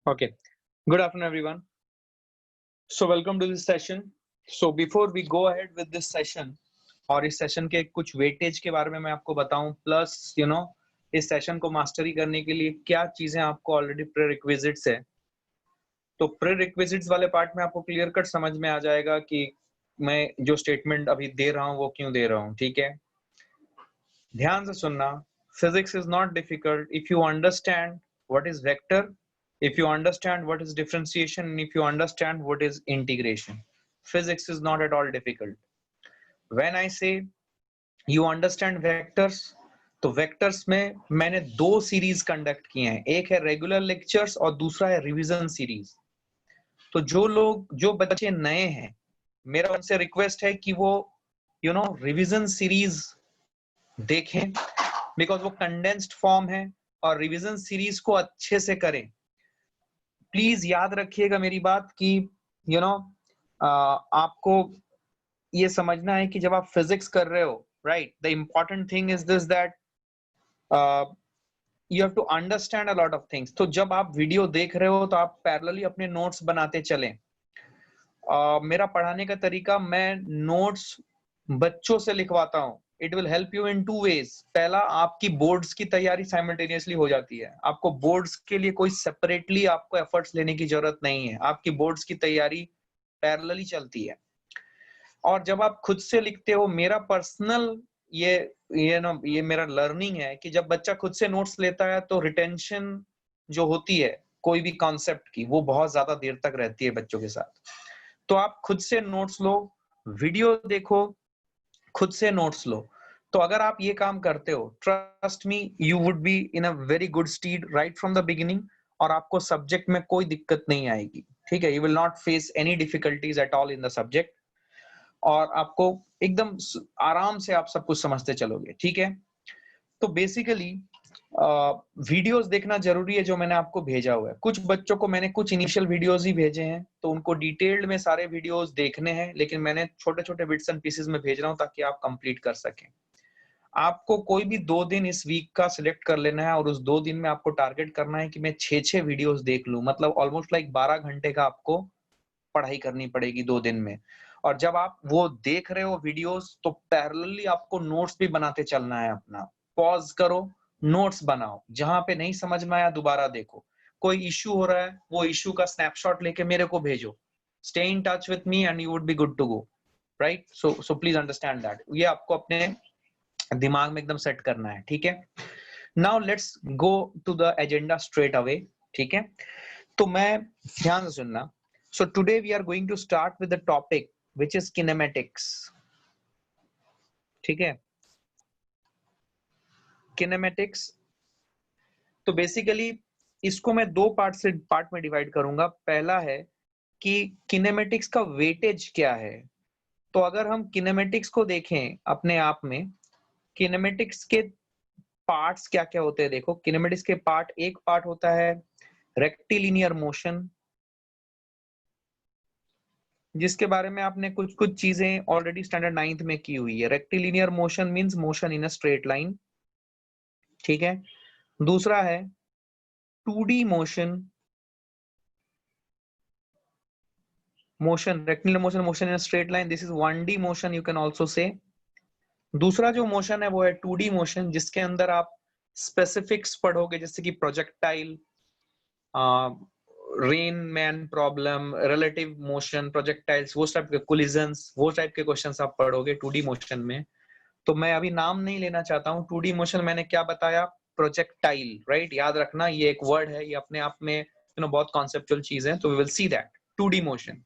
Okay. Good afternoon, everyone. So welcome to this session. So before we go ahead with this session, और इस session के कुछ weightage के बारे में मैं आपको बताऊं, प्लस इस सेशन को मास्टरी करने के लिए क्या चीजें आपको ऑलरेडी प्री रिक्विजिट्स है। तो प्री रिक्विजिट्स वाले पार्ट में आपको क्लियर कट समझ में आ जाएगा कि मैं जो स्टेटमेंट अभी दे रहा हूं वो क्यों दे रहा हूं। ठीक है, ध्यान से सुनना। Physics is not difficult if you understand what is vector, if you understand what is differentiation, and if you understand what is integration. Physics is not at all difficult. When I say you understand vectors, तो vectors में मैंने दो series conduct किए हैं, एक है regular lectures और दूसरा है रिवीजन सीरीज। तो जो बच्चे नए हैं, मेरा उनसे रिक्वेस्ट है कि वो रिवीजन सीरीज देखें, बिकॉज वो कंडेंस्ड फॉर्म है और रिवीजन सीरीज को अच्छे से करें। प्लीज याद रखिएगा मेरी बात कि आपको ये समझना है कि जब आप फिजिक्स कर रहे हो, right, the important thing is this that you have to understand a lot of things. तो जब आप वीडियो देख रहे हो तो आप पैरेलली अपने नोट्स बनाते चलें। मेरा पढ़ाने का तरीका, मैं नोट्स बच्चों से लिखवाता हूँ। It will help you in two ways. पहला, आपकी बोर्ड्स की तैयारी साइमल्टेनियसली हो जाती है। आपको बोर्ड्स के लिए कोई सेपरेटली आपको एफर्ट्स लेने की जरूरत नहीं है, आपकी बोर्ड्स की तैयारी पैरेलली चलती है। और जब आप खुद से लिखते हो, मेरा पर्सनल ये मेरा लर्निंग है कि जब बच्चा खुद से नोट्स लेता है तो रिटेंशन जो होती है कोई भी कॉन्सेप्ट की, वो बहुत ज्यादा देर तक रहती है बच्चों के साथ। तो आप खुद से नोट्स लो, वीडियो देखो, खुद से नोट्स लो। तो अगर आप ये काम करते हो, trust me, you would be in a very good stead right from the beginning, और आपको सब्जेक्ट में कोई दिक्कत नहीं आएगी। ठीक है, you will not face any difficulties at all in the subject, और आपको एकदम आराम से आप सब कुछ समझते चलोगे। ठीक है, तो बेसिकली वीडियोस देखना जरूरी है जो मैंने आपको भेजा हुआ है। कुछ बच्चों को मैंने कुछ इनिशियल वीडियोस ही भेजे हैं, तो उनको डिटेल्ड में सारे वीडियोस देखने हैं, लेकिन मैंने छोटे छोटे बिट्स एंड पीसेस में भेज रहा हूं ताकि आप कंप्लीट कर सकें। आपको कोई भी 2 दिन इस वीक का सिलेक्ट कर लेना है, और उस 2 दिन में आपको टारगेट करना है कि मैं 6 वीडियोस देख लूं। मतलब ऑलमोस्ट लाइक 12 घंटे का आपको पढ़ाई करनी पड़ेगी 2 दिन में। और जब आप वो देख रहे हो वीडियोस, तो पैरेलली आपको नोट्स भी बनाते चलना है अपना। पॉज करो, नोट्स बनाओ, जहां पे नहीं समझ में आया दोबारा देखो। कोई इश्यू हो रहा है, वो इश्यू का स्नैपशॉट लेके मेरे को भेजो। Stay in touch with me and you would be good to go, right. So please understand that. ये आपको अपने दिमाग में एकदम सेट करना है। ठीक है, now let's go to the agenda straight away. ठीक है, तो मैं, ध्यान से सुनना। So today we are going to start with the topic which is kinematics. ठीक है, kinematics। तो बेसिकली इसको मैं 2 पार्ट में डिवाइड करूंगा। पहला है कि किनेमेटिक्स का वेटेज क्या है। तो अगर हम किनेमेटिक्स को देखें अपने आप में, किनेमेटिक्स के पार्ट्स क्या क्या होते हैं। देखो, किनेमेटिक्स के पार्ट, एक पार्ट होता है रेक्टिलिनियर मोशन, जिसके बारे में आपने कुछ कुछ चीजें ऑलरेडी स्टैंडर्ड 9th में की हुई है। Rectilinear motion means motion in a straight line. ठीक है, दूसरा है 2D motion, rectilinear motion, motion in a straight line, this is 1D motion you can also say. दूसरा जो मोशन है वो है 2D मोशन, जिसके अंदर आप स्पेसिफिक्स पढ़ोगे, जैसे कि projectile, rain man problem, relative motion, projectiles, वो टाइप के कोलिजन्स, वो टाइप के क्वेश्चंस आप पढ़ोगे 2D मोशन में। तो मैं अभी नाम नहीं लेना चाहता हूँ। 2D मोशन मैंने क्या बताया, प्रोजेक्टाइल, राइट। याद रखना, ये एक वर्ड है, ये अपने आप में बहुत कॉन्सेप्चुअल चीज है। तो we will see that 2D motion.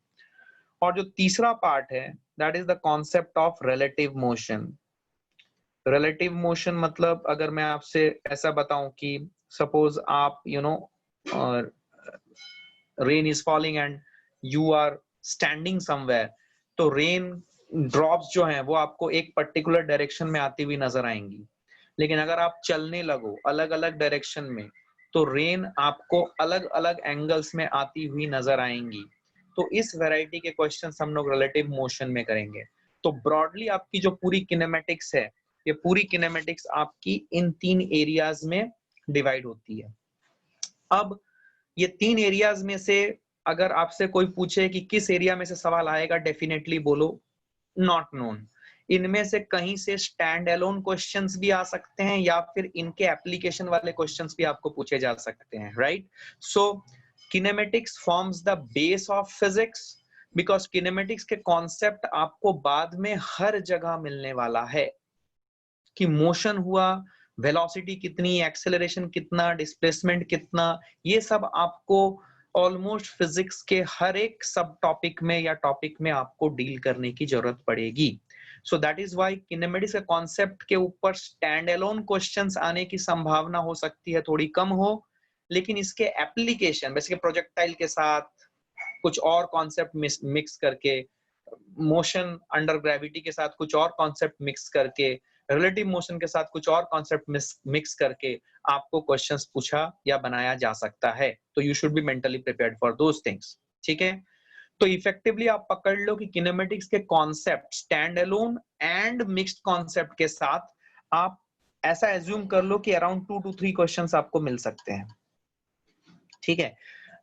और जो तीसरा पार्ट है, that is the concept of relative motion. Relative motion मतलब, अगर मैं आपसे ऐसा बताऊं कि सपोज आप rain is falling and you are standing somewhere, तो रेन ड्रॉप्स जो हैं वो आपको एक पर्टिकुलर डायरेक्शन में आती हुई नजर आएंगी। लेकिन अगर आप चलने लगो अलग अलग डायरेक्शन में, तो रेन आपको अलग अलग एंगल्स में आती हुई नजर आएंगी। तो इस वैरायटी के क्वेश्चंस हम लोग रिलेटिव मोशन में करेंगे। तो ब्रॉडली आपकी जो पूरी किनेमेटिक्स है, ये पूरी किनेमेटिक्स आपकी इन 3 एरियाज में डिवाइड होती है। अब ये 3 एरियाज में से अगर आपसे कोई पूछे कि किस एरिया में से सवाल आएगा, डेफिनेटली बोलो नॉट नोन। इनमें से कहीं से स्टैंड अलोन क्वेश्चंस भी आ सकते हैं या फिर इनके एप्लीकेशन वाले क्वेश्चंस भी आपको पूछे जा सकते हैं, right? So kinematics forms the base of physics, because kinematics के कॉन्सेप्ट आपको बाद में हर जगह मिलने वाला है कि मोशन हुआ, वेलोसिटी कितनी, एक्सेलरेशन कितना, डिस्प्लेसमेंट कितना, ये सब आपको ऑलमोस्ट फिजिक्स के हर एक सब टॉपिक में या टॉपिक में आपको डील करने की जरूरत पड़ेगी। So that is why kinematics के कॉन्सेप्ट के ऊपर स्टैंड अलोन क्वेश्चंस आने की संभावना हो सकती है थोड़ी कम हो, लेकिन इसके एप्लीकेशन बेसिकली प्रोजेक्टाइल के साथ कुछ और कॉन्सेप्ट मिक्स करके, मोशन अंडर ग्रेविटी के साथ कुछ और कॉन्सेप्ट मिक्स करके, रिलेटिव मोशन के साथ कुछ और कॉन्सेप्ट मिक्स करके आपको क्वेश्चंस पूछा या बनाया जा सकता है। तो you should be mentally prepared for those things, ठीक है? तो इफेक्टिवली आप पकड़ लो कि किनेमेटिक्स के concept stand alone and mixed concept के साथ आप ऐसा एज्यूम कर लो कि अराउंड 2 to 3 क्वेश्चंस आपको मिल सकते हैं, ठीक है?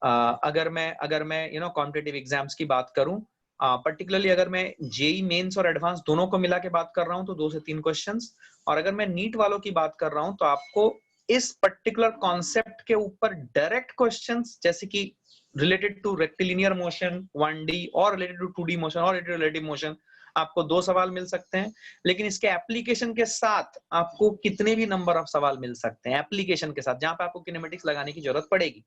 अगर मैं कॉम्पिटिटिव एग्जाम्स की बात करूं, पर्टिकुलरली अगर मैं जेई मेंस और एडवांस दोनों को मिला के बात कर रहा हूं तो 2 से 3 क्वेश्चंस, और अगर मैं नीट वालों की बात कर रहा हूं तो आपको इस पर्टिकुलर कॉन्सेप्ट के ऊपर डायरेक्ट क्वेश्चंस जैसे कि related to rectilinear motion 1D और रिलेटेड टू 2D मोशन और रिलेटिव मोशन, आपको 2 सवाल मिल सकते हैं। लेकिन इसके एप्लीकेशन के साथ आपको कितने भी नंबर ऑफ सवाल मिल सकते हैं एप्लीकेशन के साथ, जहां पे आपको किनेमेटिक्स लगाने की जरूरत पड़ेगी।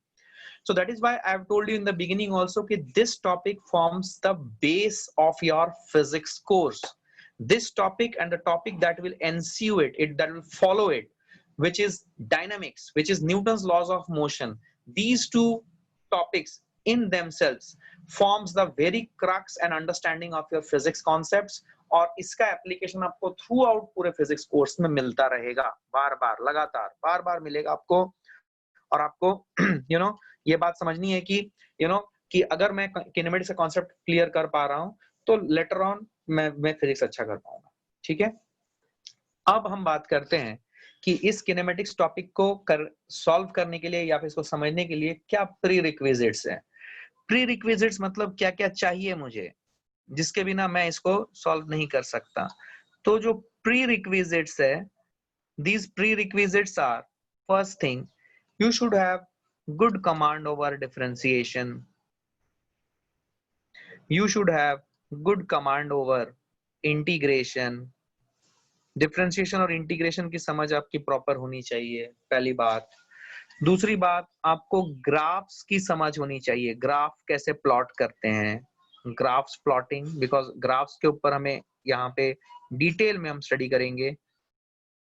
So that is why I have told you in the beginning also that this topic forms the base of your physics course. This topic and the topic that will ensue that will follow it, which is dynamics, which is Newton's laws of motion. These two topics in themselves forms the very crux and understanding of your physics concepts. और इसका application आपको through out पूरे physics course में मिलता रहेगा, बार बार लगातार बार बार मिलेगा आपको। और आपको ये बात समझनी है कि कि अगर मैं किनेमेटिक्स का कॉन्सेप्ट क्लियर कर पा रहा हूं तो लेटर ऑन मैं फिजिक्स अच्छा कर पाऊंगा, ठीक है? अब हम बात करते हैं कि इस किनेमेटिक्स टॉपिक को सॉल्व करने के लिए या फिर इसको समझने के लिए क्या प्री रिक्विजिट्स हैं। प्री रिक्विजिट्स मतलब क्या क्या चाहिए मुझे, जिसके बिना मैं इसको सॉल्व नहीं कर सकता। तो जो प्री रिक्विजिट्स है, these prerequisites are: first thing, you should have good command over differentiation. You should have good command over integration. Differentiation और इंटीग्रेशन की समझ आपकी प्रॉपर होनी चाहिए, पहली बात। दूसरी बात, आपको ग्राफ्स की समझ होनी चाहिए, ग्राफ कैसे प्लॉट करते हैं, ग्राफ्स प्लॉटिंग, बिकॉज ग्राफ्स के ऊपर हमें यहाँ पे डिटेल में हम स्टडी करेंगे।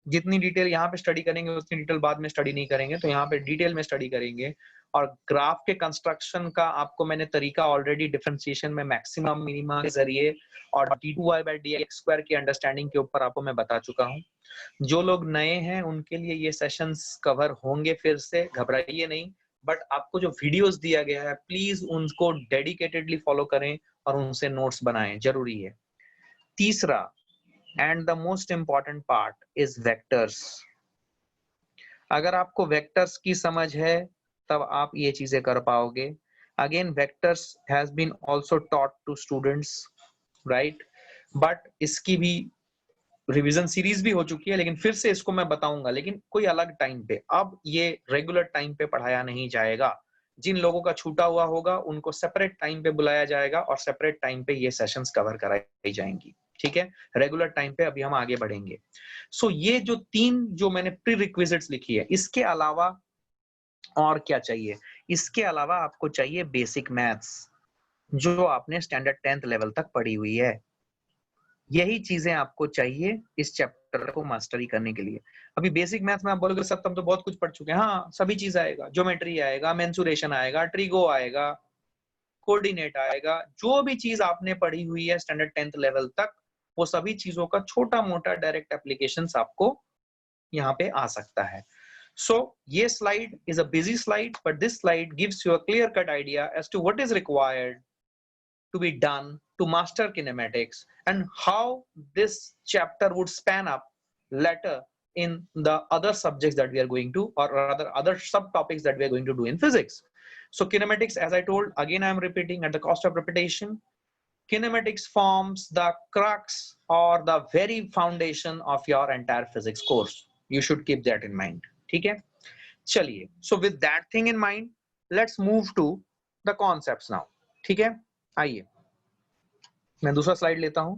जितनी डिटेल यहाँ पे स्टडी करेंगे उतनी डिटेल बाद में स्टडी नहीं करेंगे, तो यहाँ पे डिटेल में स्टडी करेंगे। और ग्राफ के कंस्ट्रक्शन का आपको मैंने तरीका ऑलरेडी डिफरेंशिएशन में मैक्सिमम मिनिमा के जरिए और d2y/dx² की अंडरस्टैंडिंग के ऊपर आपको मैं बता चुका हूँ। जो लोग नए हैं उनके लिए ये सेशंस कवर होंगे, फिर से घबराइए नहीं, बट आपको जो वीडियोस दिया गया है प्लीज उनको डेडिकेटेडली फॉलो करें और उनसे नोट्स बनाएं, जरूरी है। तीसरा and the most important part is vectors. अगर आपको वेक्टर्स की समझ है तब आप ये चीजें कर पाओगे। Again, vectors has been also taught to students, right? But इसकी भी रिवीजन सीरीज भी हो चुकी है, लेकिन फिर से इसको मैं बताऊंगा, लेकिन कोई अलग टाइम पे। अब ये रेगुलर टाइम पे पढ़ाया नहीं जाएगा। जिन लोगों का छूटा हुआ होगा उनको सेपरेट टाइम पे बुलाया जाएगा और सेपरेट टाइम पे ये सेशंस कवर कराई जाएंगी, ठीक है? रेगुलर टाइम पे अभी हम आगे बढ़ेंगे। सो ये जो 3 जो मैंने प्री रिक्विजिट्स लिखी है, इसके अलावा और क्या चाहिए? इसके अलावा आपको चाहिए बेसिक मैथ्स, जो आपने स्टैंडर्ड 10th लेवल तक पढ़ी हुई है। यही चीजें आपको चाहिए इस चैप्टर को मास्टरी करने के लिए। अभी बेसिक मैथ्स में आप बोलोगे सर तुम तो बहुत कुछ पढ़ चुके हैं। हाँ, सभी चीज आएगा, ज्योमेट्री आएगा, मेंसुरेशन आएगा, ट्रिगो आएगा, कोऑर्डिनेट आएगा, जो भी चीज आपने पढ़ी हुई है स्टैंडर्ड 10th लेवल तक, वो सभी चीजों का छोटा मोटा डायरेक्ट एप्लीकेशंस आपको यहाँ पे आ सकता है। So ये slide is a busy slide, but this slide gives you a clear-cut idea as to what is required to be done to master kinematics and how this chapter would span up later in the other subjects that we are going to, or rather other subtopics that we are going to do in physics. So kinematics, as I told, again I am repeating at the cost of repetition, kinematics forms the crux or the very foundation of your entire physics course. You should keep that in mind. ठीक है, चलिए, so with that thing in mind, let's move to the concepts now. ठीक है, आइए मैं दूसरा slide लेता हूं।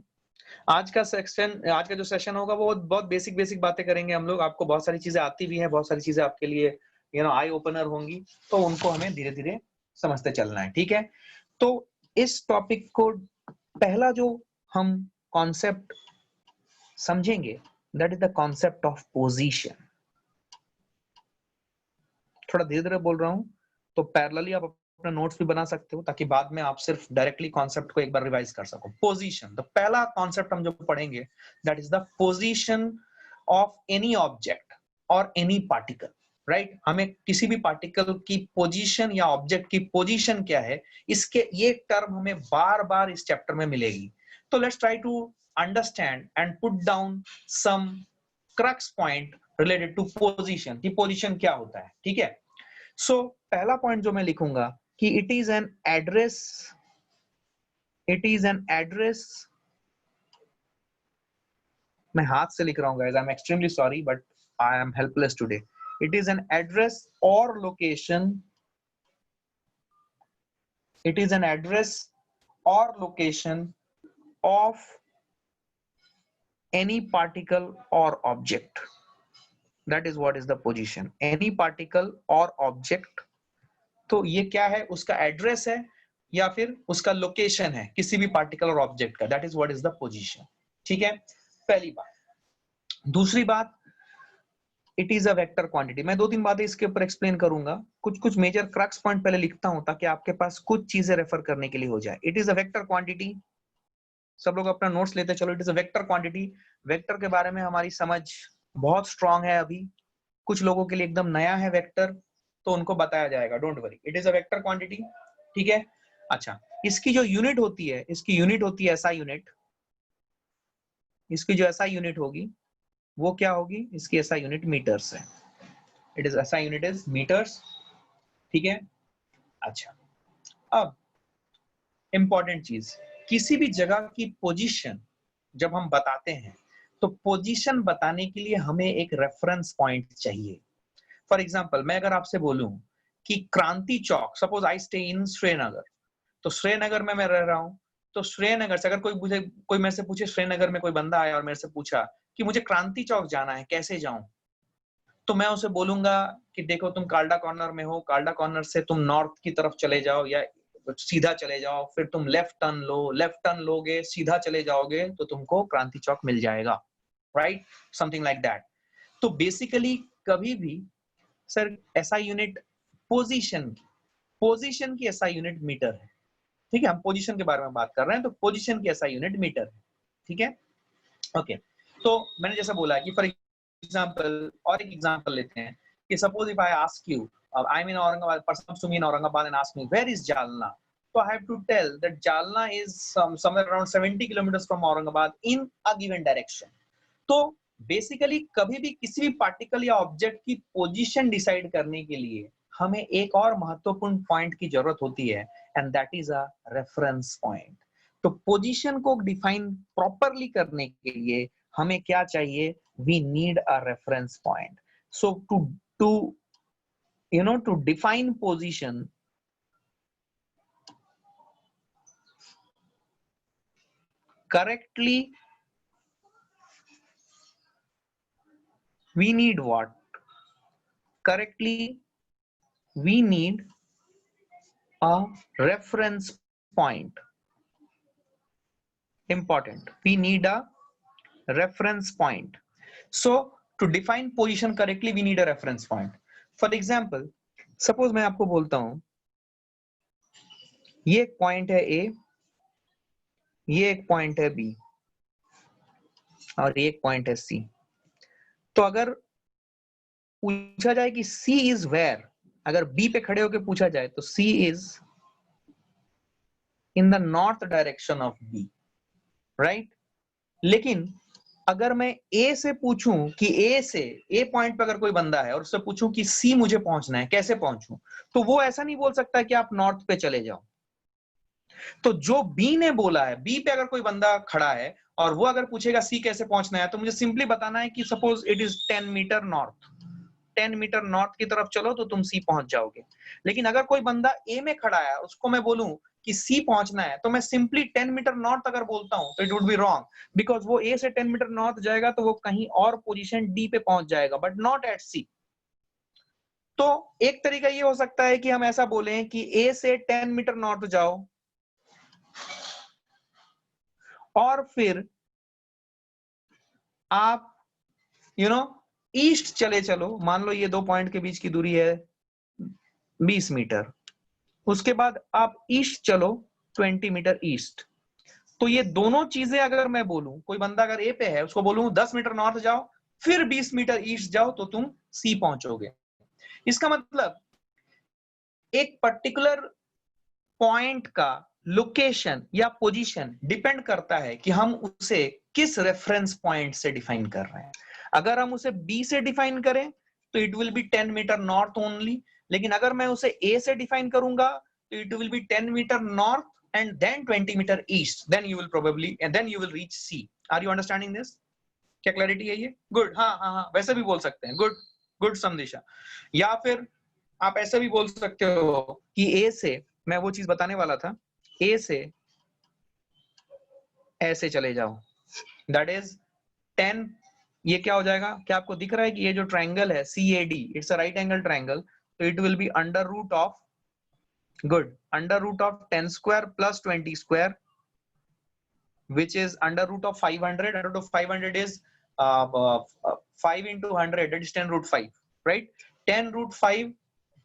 आज का जो सेशन होगा वो बहुत बेसिक बातें करेंगे हम लोग। आपको बहुत सारी चीजें आती भी हैं, बहुत सारी चीजें आपके लिए आई ओपनर होंगी, तो उनको हमें धीरे धीरे समझते चलना है। ठीक है, तो इस टॉपिक को पहला जो हम कॉन्सेप्ट समझेंगे, that is the concept of position. थोड़ा धीरे धीरे बोल रहा हूं, तो पैरेलली आप अपना नोट्स भी बना सकते हो, ताकि बाद में आप सिर्फ डायरेक्टली कॉन्सेप्ट को एक बार रिवाइज कर सको। पोजीशन, तो पहला कॉन्सेप्ट हम जो पढ़ेंगे, that is the position of any object और एनी पार्टिकल। राइट, हमें किसी भी पार्टिकल की पोजीशन या ऑब्जेक्ट की पोजीशन क्या है, इसके ये टर्म हमें बार बार इस चैप्टर में मिलेगी। तो let's try to understand and put down some crux point related to position, कि पोजीशन क्या होता है। ठीक है, सो पहला पॉइंट जो मैं लिखूंगा कि इट इज एन एड्रेस, मैं हाथ से लिख रहा हूं guys, I am extremely sorry but I am helpless today. It is an address और location, it is an address और location of any particle or object. That is what is the position, any particle or object। तो ये क्या है, उसका address है या फिर उसका लोकेशन है किसी भी पार्टिकल और ऑब्जेक्ट का, that is what is the position. ठीक है, पहली बात। दूसरी बात, it is a vector quantity. मैं 2-3 बातें इसके ऊपर एक्सप्लेन करूंगा, कुछ मेजर क्रक्स पॉइंट पहले लिखता हूं ताकि आपके पास कुछ चीजें रेफर करने के लिए हो जाए। It is a vector quantity, सब लोग अपना नोट्स लेते चलो। It is a vector quantity. Vector के बारे में हमारी समझ बहुत स्ट्रांग है अभी, कुछ लोगों के लिए एकदम नया है वेक्टर, तो उनको बताया जाएगा, don't worry. It is a vector quantity. ठीक है, अच्छा, इसकी जो यूनिट होती है, इसकी यूनिट होती है एसआई यूनिट। इसकी जो एसआई यूनिट होगी वो क्या होगी, इसकी एसआई यूनिट मीटर्स है। It is SI unit is metres. ठीक है, अच्छा, अब इंपॉर्टेंट चीज, किसी भी जगह की पोजीशन जब हम बताते हैं, तो पोजीशन बताने के लिए हमें एक रेफरेंस पॉइंट चाहिए। फॉर एग्जांपल, मैं अगर आपसे बोलूं कि Kranti Chowk, suppose I stay in Srinagar, तो श्रीनगर में मैं रह रहा हूं, तो श्रीनगर से अगर कोई मेरे से पूछे, श्रीनगर में कोई बंदा आया और मेरे से पूछा कि मुझे क्रांति चौक जाना है, कैसे जाऊं, तो मैं उसे बोलूंगा कि देखो तुम काल्डा कॉर्नर में हो, काल्डा कॉर्नर से तुम नॉर्थ की तरफ चले जाओ या सीधा चले जाओ, फिर तुम लेफ्ट टर्न लो, लेफ्ट टर्न लोगे, सीधा चले जाओगे तो तुमको क्रांति चौक मिल जाएगा। Right, something like that. तो बेसिकली कभी भी सर एसआई यूनिट पोजीशन की एसआई यूनिट मीटर है। ठीक है, हम पोजीशन के बारे में बात कर रहे हैं, तो पोजीशन की एसआई यूनिट मीटर है। ठीक है, ओके। तो मैंने जैसा बोला कि फॉर एग्जांपल, और एक एग्जांपल लेते हैं कि suppose if I ask you, I mean Aurangabad, person comes to me in Aurangabad and asks me where is Jalna, so I have to tell that Jalna is somewhere around 70 kilometers from Aurangabad in a given direction। तो basically कभी भी किसी भी particle या object की position decide करने के लिए हमें एक और महत्वपूर्ण पॉइंट की जरूरत होती है, and that is a reference point. तो पोजीशन को डिफाइन प्रॉपरली करने के लिए हमें क्या चाहिए, we need a reference point. So to define position, correctly, we need what? Correctly, we need a reference point. Important, we need a reference point. So to define position correctly, we need a reference point. For example, suppose मैं आपको बोलता हूं ये एक point है A, ये एक point है B और ये एक पॉइंट है C। तो अगर पूछा जाए कि C is where, अगर B पे खड़े होकर पूछा जाए तो C is in the north direction of B, right? लेकिन अगर मैं ए से पूछूं कि ए पॉइंट पे अगर कोई बंदा है और उससे पूछूं कि सी मुझे पहुंचना है, कैसे पहुंचूं, तो वो ऐसा नहीं बोल सकता कि आप नॉर्थ पे चले जाओ। तो जो बी ने बोला है, बी पे अगर कोई बंदा खड़ा है और वो अगर पूछेगा सी कैसे पहुंचना है, तो मुझे सिंपली बताना है कि suppose it is 10 metre north, 10 metre north की तरफ चलो तो तुम सी पहुंच जाओगे। लेकिन अगर कोई बंदा ए में खड़ा है, उसको मैं बोलूं कि सी पहुंचना है, तो मैं सिंपली 10 मीटर नॉर्थ अगर बोलता हूं तो it would be wrong, because वो ए से 10 मीटर नॉर्थ जाएगा तो वो कहीं और पोजीशन डी पे पहुंच जाएगा, बट नॉट एट सी। तो एक तरीका ये हो सकता है कि हम ऐसा बोलें कि ए से 10 मीटर नॉर्थ जाओ और फिर आप ईस्ट चले चलो। मान लो ये दो पॉइंट के बीच की दूरी है 20 मीटर, उसके बाद आप ईस्ट चलो 20 मीटर ईस्ट। तो ये दोनों चीजें अगर मैं बोलूं, कोई बंदा अगर ए पे है उसको बोलूं 10 मीटर नॉर्थ जाओ फिर 20 मीटर ईस्ट जाओ तो तुम सी पहुंचोगे। इसका मतलब एक पर्टिकुलर पॉइंट का लोकेशन या पोजीशन डिपेंड करता है कि हम उसे किस रेफरेंस पॉइंट से डिफाइन कर रहे हैं। अगर हम उसे बी से डिफाइन करें तो it will be 10 metre north only, लेकिन अगर मैं उसे ए से डिफाइन करूंगा तो it will be 10 metre north and then 20 meter east, then you will probably and then you will reach C. Are you understanding this? क्या clarity है ये? गुड। हाँ हाँ हाँ, वैसे भी बोल सकते हैं। गुड गुड संदेशा। या फिर आप ऐसे भी बोल सकते हो कि ए से, मैं वो चीज बताने वाला था, ए से ऐसे चले जाओ, दैट इज 10। ये क्या हो जाएगा? क्या आपको दिख रहा है कि ये जो ट्राइंगल है CAD, it's a right angle triangle, तो it will be under root of, good, under root of 10 square plus 20 square, which is under root of 500. Under root of 500 is 5 into 100, that is 10 root 5, right? 10 root 5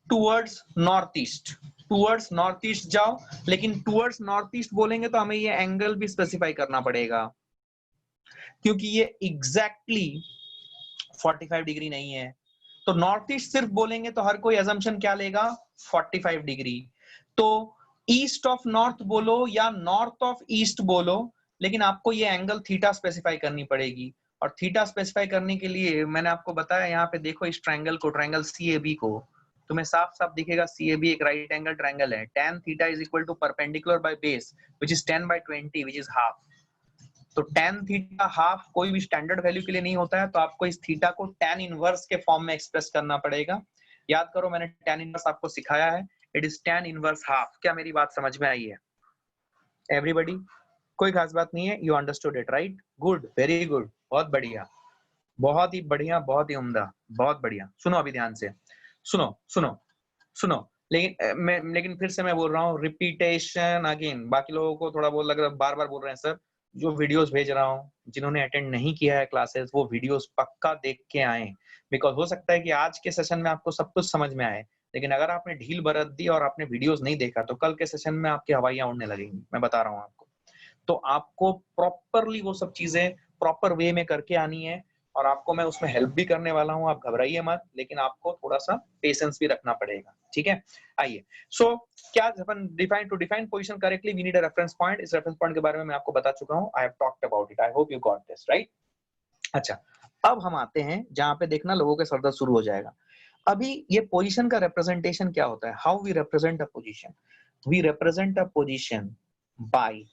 towards northeast, towards northeast जाओ। लेकिन towards northeast बोलेंगे तो हमें ये angle भी specify करना पड़ेगा, क्योंकि ये exactly 45 डिग्री नहीं है। तो नॉर्थ ईस्ट सिर्फ बोलेंगे तो हर कोई assumption क्या लेगा? 45 डिग्री। तो ईस्ट ऑफ नॉर्थ बोलो या नॉर्थ ऑफ ईस्ट बोलो, लेकिन आपको ये एंगल थीटा स्पेसिफाई करनी पड़ेगी। और थीटा स्पेसिफाई करने के लिए मैंने आपको बताया, यहाँ पे देखो इस ट्रायंगल को, ट्रायंगल CAB को, तुम्हें साफ साफ दिखेगा CAB एक राइट एंगल ट्रायंगल है। tan theta is equal to perpendicular by base which is 10/20 which is half. तो tan थीटा हाफ कोई भी स्टैंडर्ड वैल्यू के लिए नहीं होता है, तो आपको इस थीटा को tan इनवर्स के फॉर्म में एक्सप्रेस करना पड़ेगा। याद करो मैंने tan इनवर्स आपको सिखाया है, it is tan inverse half. क्या मेरी बात समझ में आई है एवरीबॉडी? कोई खास बात नहीं है, you understood it right? Good, very good, बहुत बढ़िया, बहुत ही बढ़िया, बहुत ही उम्दा, बहुत बढ़िया। सुनो अभी ध्यान से, सुनो सुनो सुनो। लेकिन फिर से मैं बोल रहा हूँ, रिपीटेशन अगेन। बाकी लोगों को थोड़ा बहुत लग रहा है, बार बार बोल रहे हैं सर। जो वीडियोस भेज रहा हूँ, जिन्होंने अटेंड नहीं किया है क्लासेस, वो वीडियोस पक्का देख के आए, बिकॉज हो सकता है कि आज के सेशन में आपको सब कुछ समझ में आए, लेकिन अगर आपने ढील बरत दी और आपने वीडियोस नहीं देखा तो कल के सेशन में आपकी हवाइयां उड़ने लगेंगी, मैं बता रहा हूँ आपको। तो आपको प्रॉपरली वो सब चीजें प्रॉपर वे में करके आनी है, और आपको मैं उसमें हेल्प भी करने वाला हूँ, आप घबराइए मत, लेकिन आपको थोड़ा सा पेशेंस भी रखना पड़ेगा, ठीक है? आइए, सो क्या अपन define, to define position correctly we need a reference point. इस रेफरेंस पॉइंट के बारे में मैं आपको बता चुका हूँ, I have talked about it, I hope you got this right. अच्छा, अब हम आते हैं जहां पे देखना लोगों के सर दर्द शुरू हो जाएगा। अभी ये पोजीशन का रिप्रेजेंटेशन क्या होता है? How we represent a position? We represent a position by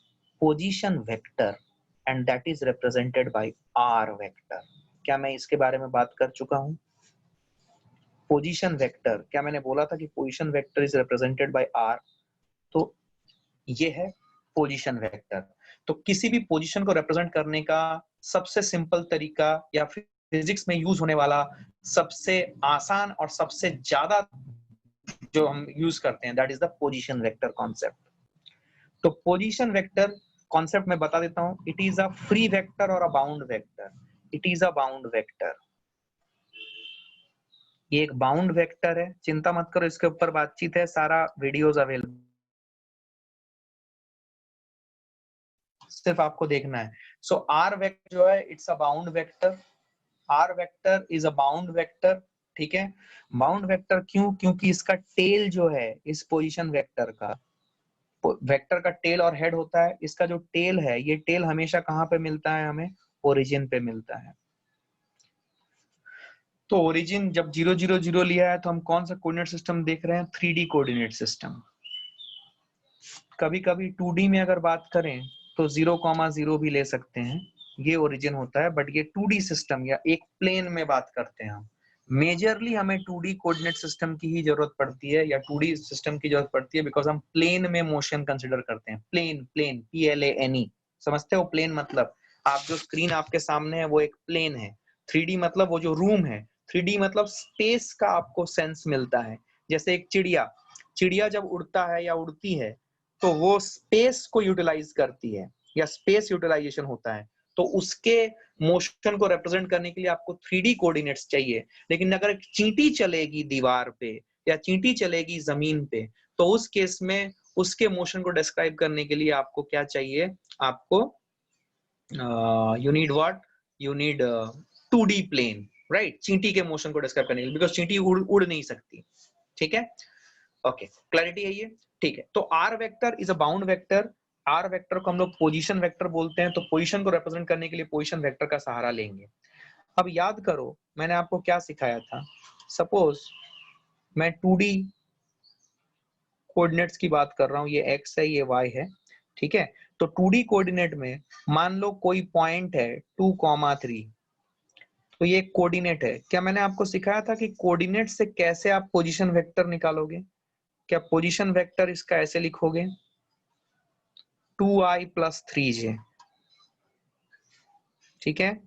position vector, and that is represented by R vector. क्या मैं इसके बारे में बात कर चुका हूं? पोजीशन वेक्टर, क्या मैंने बोला था कि position vector is represented by R? तो ये है पोजीशन वेक्टर। तो किसी भी पोजीशन को रिप्रेजेंट करने का सबसे सिंपल तरीका, या फिर फिजिक्स में यूज होने वाला सबसे आसान और सबसे ज्यादा जो हम यूज करते हैं, that is the position vector concept. तो पोजीशन वेक्टर कॉन्सेप्ट में बता देता हूं, it is a free vector और a bound vector. It is a bound vector. ये एक बाउंड वेक्टर है, चिंता मत करो, इसके ऊपर बातचीत है, सारा वीडियोस अवेलेबल, सिर्फ आपको देखना है। सो आर वेक्टर जो है, it's a bound vector. R vector is a bound vector, ठीक है? बाउंड वेक्टर क्यों? क्योंकि इसका टेल जो है, इस पोजीशन वेक्टर का, वेक्टर का टेल और हेड होता है। इसका जो टेल है, ये टेल हमेशा कहाँ पे मिलता है हमें? ओरिजिन पे मिलता है। तो ओरिजिन जब 0 0 0 लिया है तो हम कौन सा कोऑर्डिनेट सिस्टम देख रहे हैं? 3D coordinate system. कभी कभी 2D में अगर बात करें तो 0,0 भी ले सकते हैं, ये ओरिजिन होता है, बट ये 2D सिस्टम या एक प्लेन में बात करते हैं हम। मेजरली हमें 2D कोऑर्डिनेट सिस्टम की ही जरूरत पड़ती है या 2D सिस्टम की जरूरत पड़ती है बिकॉज हम प्लेन में मोशन कंसिडर करते हैं। प्लेन, प्लेन, PLANE, समझते हो? प्लेन मतलब आप जो स्क्रीन आपके सामने है वो एक प्लेन है। 3D मतलब वो जो रूम है। 3D मतलब स्पेस का आपको सेंस मिलता है। जैसे एक चिड़िया, चिड़िया जब उड़ता है या उड़ती है तो वो स्पेस को यूटिलाइज करती है या स्पेस यूटिलाइजेशन होता है, तो उसके मोशन को रिप्रेजेंट करने के लिए आपको 3D कोऑर्डिनेट्स चाहिए। लेकिन अगर चींटी चलेगी दीवार पे या चींटी चलेगी जमीन पे तो उस केस में उसके मोशन को डिस्क्राइब करने के लिए आपको क्या चाहिए? आपको you need what? You need 2D plane, right? चींटी के मोशन को डिस्क्राइब करने के लिए, बिकॉज चींटी उड़ नहीं सकती। ठीक है, ओके, क्लैरिटी है ये? ठीक है, तो R vector is a bound vector. R vector को हम लोग पोजीशन वेक्टर बोलते हैं, तो पोजीशन को रिप्रेजेंट करने के लिए पोजीशन वेक्टर का सहारा लेंगे। अब याद करो मैंने आपको क्या सिखाया था। सपोज मैं 2D कोऑर्डिनेट्स की बात कर रहा हूं, ये x है, ये y है, ठीक है? तो 2D कोऑर्डिनेट में मान लो कोई पॉइंट है 2,3, तो ये कोऑर्डिनेट है। क्या मैंने आपको सिखाया था कि कोऑर्डिनेट से कैसे आप पोजीशन वेक्टर निकालोगे? क्या पोजीशन वेक्टर इसका ऐसे लिखोगे 2i + 3j, ठीक है?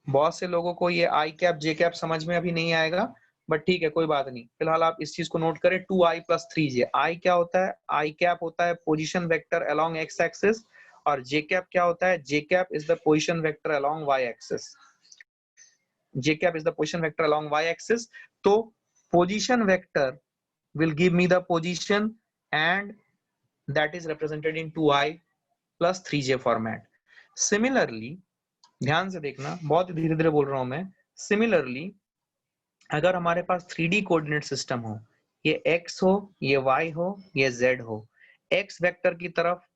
बहुत से लोगों को ये i कैप j कैप समझ में अभी नहीं आएगा, बट ठीक है, कोई बात नहीं। फिलहाल आप इस चीज को नोट करें, 2i + 3j। i क्या होता है? i कैप होता है position vector along x axis, और j कैप क्या होता है? j cap is the position vector along y axis. j cap is the position vector along y axis. तो position vector will give me the position and that is represented in 2i + 3j format. Similarly, ध्यान से देखना, बहुत धीरे धीरे बोल रहा हूं मैं। Similarly, अगर हमारे पास 3D कोऑर्डिनेट सिस्टम हो, ये x हो, ये y हो, ये z हो, x वेक्टर की तरफ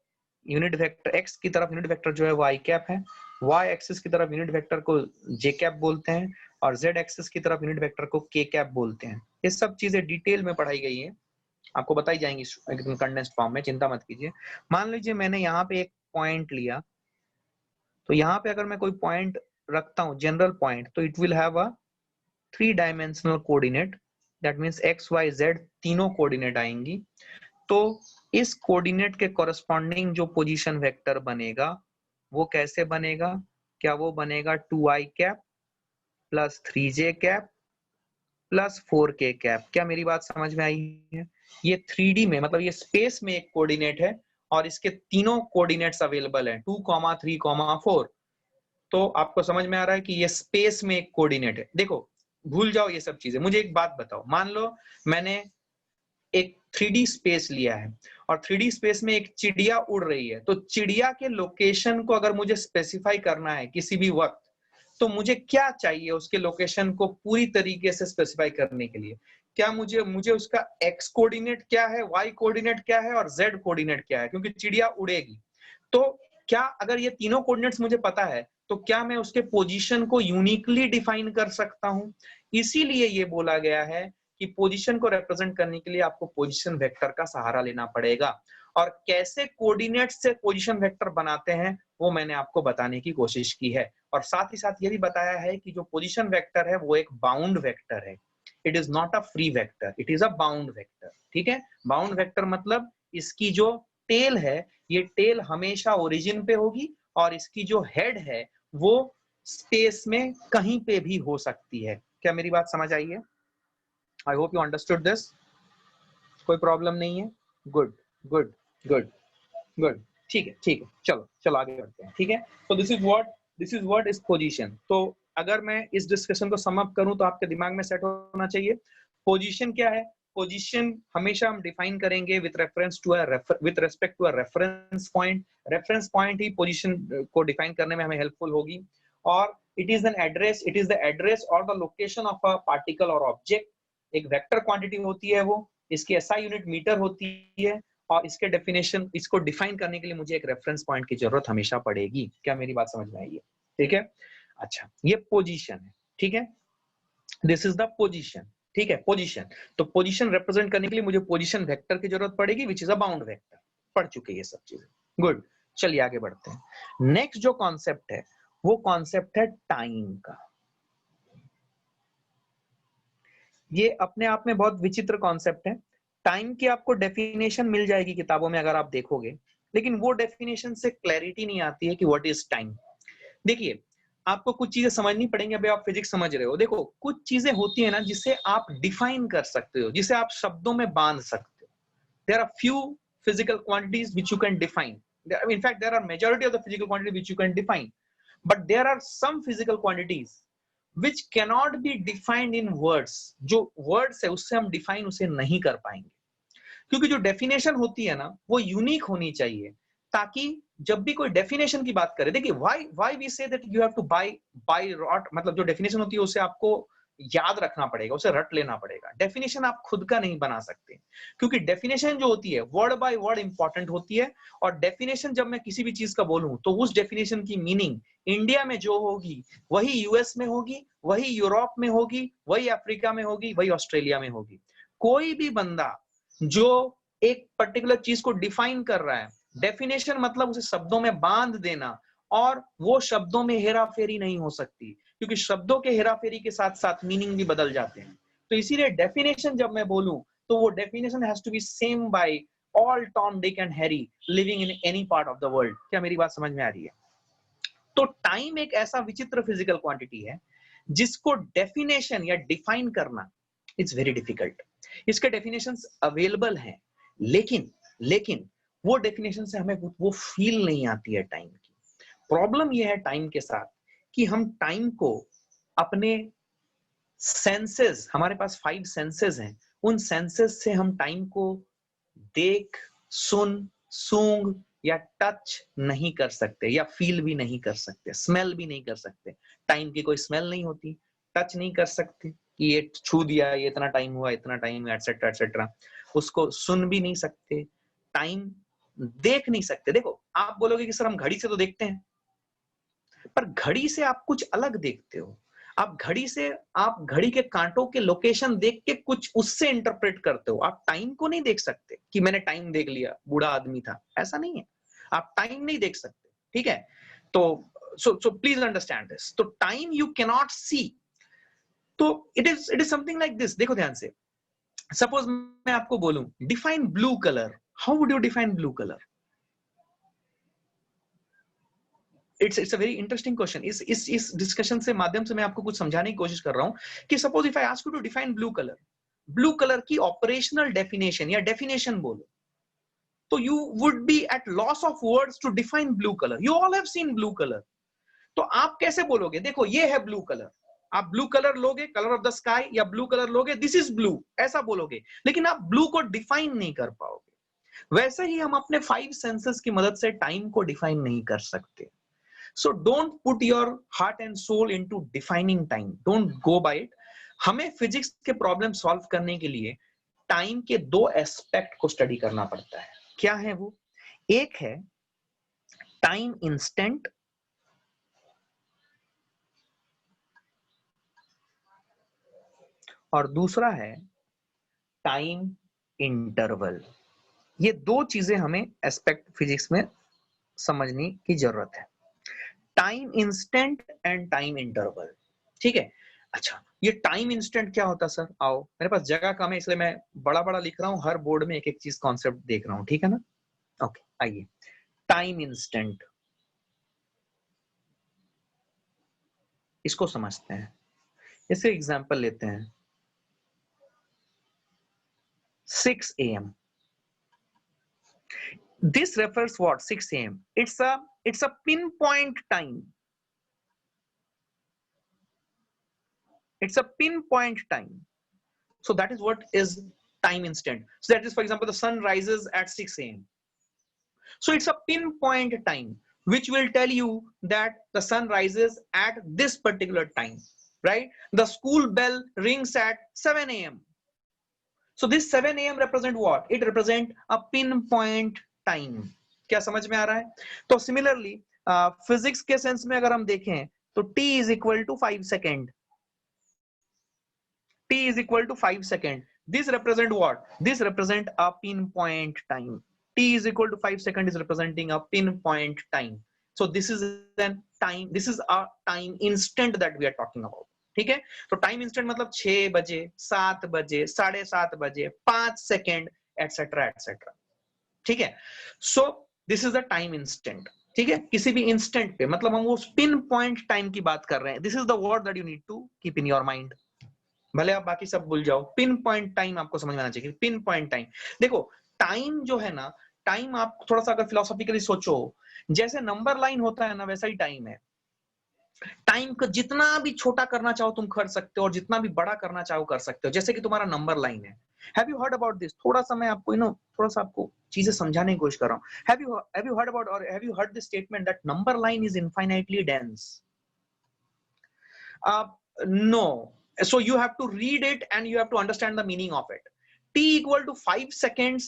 यूनिट वेक्टर, x की तरफ यूनिट वेक्टर जो है y कैप है, y एक्सिस की तरफ यूनिट वेक्टर को j कैप बोलते हैं, और z एक्सिस की तरफ यूनिट वेक्टर को k कैप बोलते हैं। ये सब चीजें डिटेल में पढ़ाई गई है, आपको बताई जाएंगी एकदम कंडेंस्ड फॉर्म में, चिंता मत कीजिए। मान लीजिए मैंने यहाँ पे एक पॉइंट लिया, तो यहाँ पे अगर मैं कोई पॉइंट रखता हूँ, जनरल पॉइंट, तो it will have a 3 dimensional coordinate, that means x y z तीनों कोऑर्डिनेट आएंगी। तो इस कोऑर्डिनेट के कॉरेस्पॉन्डिंग जो पोजीशन वेक्टर बनेगा वो कैसे बनेगा? क्या वो बनेगा 2i cap + 3j cap + 4k cap? क्या मेरी बात समझ में आई है? ये 3D में मतलब ये स्पेस में एक कोऑर्डिनेट है और इसके तीनों कोऑर्डिनेट्स अवेलेबल हैं 2, 3, 4। तो आपको समझ में आ रहा है कि ये स्पेस में एक कोऑर्डिनेट है। देखो, भूल जाओ ये सब चीजें, मुझे एक बात बताओ। मान लो मैंने एक 3D स्पेस लिया है और 3D स्पेस में एक चिड़िया उड़ रही है, तो चिड़िया के लोकेशन को अगर मुझे स्पेसिफाई करना है किसी भी वक्त, तो मुझे क्या चाहिए उसके लोकेशन को पूरी तरीके से स्पेसिफाई करने के लिए? क्या मुझे उसका x कोऑर्डिनेट क्या है, y कोऑर्डिनेट क्या है और z कोऑर्डिनेट क्या है, क्योंकि चिड़िया उड़ेगी। तो क्या अगर ये तीनों कोऑर्डिनेट्स मुझे पता है तो क्या मैं उसके पोजीशन को यूनिकली डिफाइन कर सकता हूं? इसीलिए ये बोला गया है कि पोजीशन को रिप्रेजेंट करने के लिए आपको पोजीशन वेक्टर का सहारा लेना पड़ेगा। और कैसे कोऑर्डिनेट से पोजीशन वेक्टर बनाते हैं वो मैंने आपको बताने की कोशिश की है, और साथ ही साथ ये भी बताया है कि जो पोजीशन वेक्टर है वो एक बाउंड वेक्टर है। It is not a free vector, it is a bound vector. ठीक है, बाउंड वेक्टर मतलब इसकी जो टेल है, ये टेल हमेशा ओरिजिन पे होगी और इसकी जो हेड है वो स्पेस में कहीं पे भी हो सकती है। क्या मेरी बात समझ आई है? आई होप यू अंडरस्टूड दिस। कोई प्रॉब्लम नहीं है? गुड गुड गुड गुड, ठीक है ठीक है, चलो चलो आगे बढ़ते हैं। ठीक है, तो this is what is position. तो अगर मैं इस डिस्कशन को सम अप करूं तो आपके दिमाग में सेट होना चाहिए पोजीशन क्या है। पोजीशन हमेशा हम डिफाइन करेंगे with respect to a reference point. Reference point ही पोजीशन को डिफाइन करने में हमें हेल्पफुल होगी। और इट इज द एड्रेस और the location of a particle और ऑब्जेक्ट। एक वेक्टर क्वांटिटी होती है वो, इसकी एसआई यूनिट मीटर होती है, और इसके डेफिनेशन, इसको डिफाइन करने के लिए मुझे एक रेफरेंस पॉइंट की जरूरत हमेशा पड़ेगी। क्या मेरी बात समझ में आई है? ठीक है। अच्छा, ये पोजीशन है, ठीक है, दिस इज द पोजीशन, ठीक है, पोजीशन। तो पोजीशन रिप्रेजेंट करने के लिए मुझे पोजीशन वेक्टर की जरूरत पड़ेगी, which is a bound vector. पढ़ चुके ये सब चीजें, गुड। चलिए आगे बढ़ते हैं। नेक्स्ट जो कॉन्सेप्ट है वो कॉन्सेप्ट है टाइम का। ये अपने आप में बहुत विचित्र कॉन्सेप्ट है। टाइम की आपको डेफिनेशन मिल जाएगी किताबों में अगर आप देखोगे, लेकिन वो डेफिनेशन से क्लैरिटी नहीं आती है कि व्हाट इज टाइम। देखिए, आपको कुछ चीजें समझनी पड़ेंगी। अभी आप फिजिक्स समझ रहे हो, देखो कुछ चीजें होती है ना जिसे आप डिफाइन कर सकते हो, जिसे आप शब्दों में बांध सकते हो। There are few physical quantities which you can define. In fact, there are majority of the physical quantities which you can define, but there are some physical quantities which cannot be defined in words. जो words है उससे हम define उसे नहीं कर पाएंगे, क्योंकि जो डेफिनेशन होती है ना वो यूनिक होनी चाहिए, ताकि जब भी कोई डेफिनेशन की बात करे, देखिए why we say that you have to by rote, मतलब जो डेफिनेशन होती है उसे आपको याद रखना पड़ेगा, उसे रट लेना पड़ेगा। डेफिनेशन आप खुद का नहीं बना सकते, क्योंकि डेफिनेशन जो होती है वर्ड बाय वर्ड इंपॉर्टेंट होती है। और डेफिनेशन जब मैं किसी भी चीज का बोलूं तो उस डेफिनेशन की मीनिंग इंडिया में जो होगी वही यूएस में होगी, वही यूरोप में होगी, वही अफ्रीका में होगी, वही ऑस्ट्रेलिया में होगी। कोई भी बंदा जो एक पर्टिकुलर चीज को डिफाइन कर रहा है, डेफिनेशन मतलब उसे शब्दों में बांध देना, और वो शब्दों में हेराफेरी नहीं हो सकती, क्योंकि शब्दों के हेराफेरी के साथ साथ मीनिंग भी बदल जाते हैं। तो इसीलिए डेफिनेशन जब मैं बोलूं तो वो definition has to be same by all Tom Dick and Harry living in any part of the world. क्या मेरी बात समझ में आ रही है? तो टाइम एक ऐसा विचित्र फिजिकल क्वांटिटी है जिसको डेफिनेशन या डिफाइन करना इट्स वेरी डिफिकल्ट। इसके डेफिनेशंस अवेलेबल हैं, लेकिन वो डेफिनेशन से हमें वो फील नहीं आती है टाइम की। प्रॉब्लम ये है टाइम के साथ कि हम टाइम को अपने सेंसेस, हमारे पास 5 सेंसेस हैं, उन सेंसेस से हम टाइम को देख, सुन, सूंघ या टच नहीं कर सकते, या फील भी नहीं कर सकते, स्मेल भी नहीं कर सकते। टाइम की कोई स्मेल नहीं होती, टच नहीं कर सकते कि ये छू दिया, ये इतना टाइम हुआ, इतना टाइम, एटसेट्रा एटसेट्रा। उसको सुन भी नहीं सकते, टाइम देख नहीं सकते। देखो, आप बोलोगे कि सर हम घड़ी से तो देखते हैं, पर घड़ी से आप कुछ अलग देखते हो। आप घड़ी के कांटों के लोकेशन देख के कुछ उससे इंटरप्रेट करते हो। आप टाइम को नहीं देख सकते कि मैंने टाइम देख लिया, बूढ़ा आदमी था, ऐसा नहीं है। आप टाइम नहीं देख सकते, ठीक है? तो सो प्लीज अंडरस्टैंड दिस। तो टाइम यू कैनॉट सी। तो it is something like this. देखो ध्यान से, सपोज मैं आपको बोलूं define blue colour, how would you define blue colour? It's a very interesting question. इस डिस्कशन से माध्यम से मैं आपको कुछ समझाने की कोशिश कर रहा हूं कि suppose if I ask you to define blue colour की ऑपरेशनल डेफिनेशन या डेफिनेशन बोलो, तो you would be at loss of words to define blue colour. You all have seen blue colour. तो आप कैसे बोलोगे देखो ये है ब्लू कलर? आप ब्लू कलर लोगे, कलर ऑफ द स्काई, या ब्लू कलर लोगे दिस इज ब्लू, ऐसा बोलोगे, लेकिन आप ब्लू को डिफाइन नहीं कर पाओगे। वैसे ही हम अपने 5 सेंसेस की मदद से टाइम को डिफाइन नहीं कर सकते। So don't put your heart and soul into defining time. Don't go by it. हमें फिजिक्स के प्रॉब्लम सॉल्व करने के लिए टाइम के 2 एस्पेक्ट को स्टडी करना पड़ता है। क्या है वो? एक है टाइम इंस्टेंट, और दूसरा है टाइम इंटरवल। ये 2 चीजें हमें एस्पेक्ट फिजिक्स में समझने की जरूरत है, time instant and time interval, ठीक है? अच्छा, ये टाइम इंस्टेंट क्या होता है सर? आओ, मेरे पास जगह कम है इसलिए मैं बड़ा बड़ा लिख रहा हूं, हर बोर्ड में एक एक चीज कॉन्सेप्ट देख रहा हूं, ठीक है ना? ओके, आइए। टाइम इंस्टेंट, इसको समझते हैं। इससे एग्जांपल लेते हैं 6 AM। This refers what? 6 AM. It's a pinpoint time. It's a pinpoint time. So that is what is time instant. So that is, for example, the sun rises at 6 AM. So it's a pinpoint time which will tell you that the sun rises at this particular time, right? The school bell rings at 7 AM. So this 7 AM represent what? It represent a pinpoint time. क्या समझ में आ रहा है? तो similarly physics के sense में अगर हम देखें तो t is equal to 5 second, t is equal to 5 second. This represent what? This represent a pinpoint time. T is equal to 5 second is representing a pinpoint time. So this is an time, this is a time instant that we are talking about. ठीक है, तो time instant मतलब 6 बजे, 7 बजे, 7:30 बजे, 5 second, etcetera etcetera. ठीक है, so this is the time instant. ठीक है, किसी भी इंस्टेंट पे मतलब हम वो पिन पॉइंट टाइम की बात कर रहे हैं. This is the word that you need to keep in your mind. भले आप बाकी सब भूल जाओ, पिन पॉइंट टाइम आपको समझ में आना चाहिए. पिन पॉइंट टाइम, देखो टाइम जो है ना, टाइम आप थोड़ा सा अगर फिलोसॉफिकली सोचो, जैसे नंबर लाइन होता है ना, वैसा ही टाइम है. टाइम को जितना भी छोटा करना चाहो तुम कर सकते हो, और जितना भी बड़ा करना चाहो कर सकते हो. जैसे कि तुम्हारा नंबर लाइन है. Have you heard about this? थोड़ा सा मैं आपको थोड़ा सा आपको चीजें समझाने की कोशिश कर रहा हूं. हैव यू हर्ड अबाउट और have you heard this statement that number line is infinitely dense? No. So you have to read it and you have to understand the meaning of it. T equal to 5 seconds.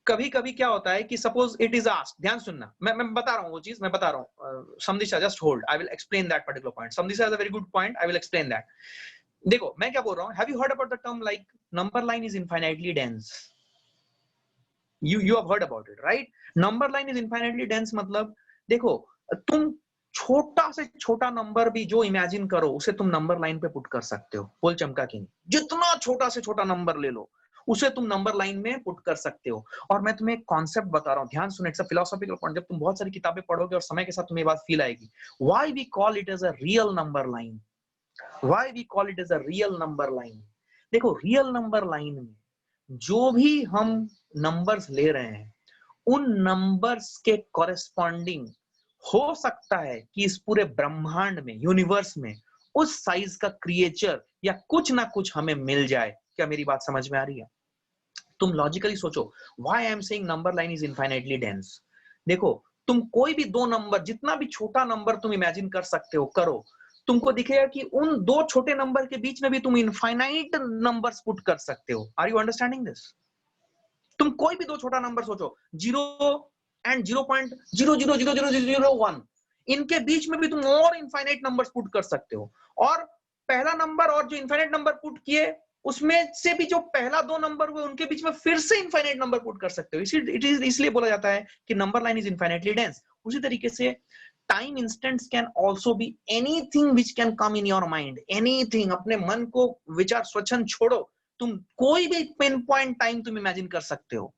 कभी कभी क्या होता है कि suppose it is asked, ध्यान सुनना, मैं बता रहा हूँ वो चीज, मैं बता रहा हूँ. Samdisha just hold, I will explain that particular point. Samdisha has a very good point, I will explain that. देखो मैं क्या बोल रहा हूँ. Have you heard about the term like number line is infinitely dense? you have heard about it, right? Number line is infinitely dense मतलब देखो, तुम छोटा से छोटा नंबर भी जो इमेजिन करो उसे तुम नंबर लाइन पे पुट कर सकते हो. बोल चमका कि नहीं? जितना छोटा से छोटा नंबर ले लो उसे तुम नंबर लाइन में पुट कर सकते हो. और मैं तुम्हें एक कॉन्सेप्ट बता रहा हूं, ध्यान सुनो, इट्स अ फिलोसॉफिकल पॉइंट. जब तुम बहुत सारी किताबें पढ़ोगे और समय के साथ तुम्हें ये बात फील आएगी. Why we call it as a real number line? Why we call it as a real number line? देखो रियल नंबर लाइन में जो भी हम नंबर्स ले रहे हैं उन नंबर्स के कॉरेस्पॉन्डिंग हो सकता है कि इस पूरे ब्रह्मांड में, यूनिवर्स में उस साइज का क्रिएचर या कुछ ना कुछ हमें मिल जाए. क्या मेरी बात समझ में आ रही है? तुम लॉजिकली सोचो, why I am saying number line is infinitely dense. देखो तुम कोई भी दो नंबर, जितना भी छोटा नंबर तुम इमेजिन कर सकते हो करो, तुमको दिखेगा कि उन दो छोटे नंबर के बीच में भी तुम इनफाइनाइट नंबर्स पुट कर सकते हो. Are you understanding this? तुम कोई भी दो छोटा नंबर सोचो, 0 एंड 0.0000001, इनके बीच में भी तुम और इनफाइनाइट नंबर्स पुट कर सकते हो. और पहला नंबर और जो इनफाइनाइट नंबर पुट किए उसमें से भी जो पहला दो नंबर हुए उनके बीच में फिर से इनफाइनाइट नंबर पुट कर सकते हो. इसलिए बोला जाता है कि number line is infinitely dense. उसी तरीके से time instants can also be anything which can come in your mind. Anything, अपने मन को विचार स्वच्छंद छोड़ो, तुम कोई भी पिन पॉइंट टाइम तुम इमेजिन कर सकते हो.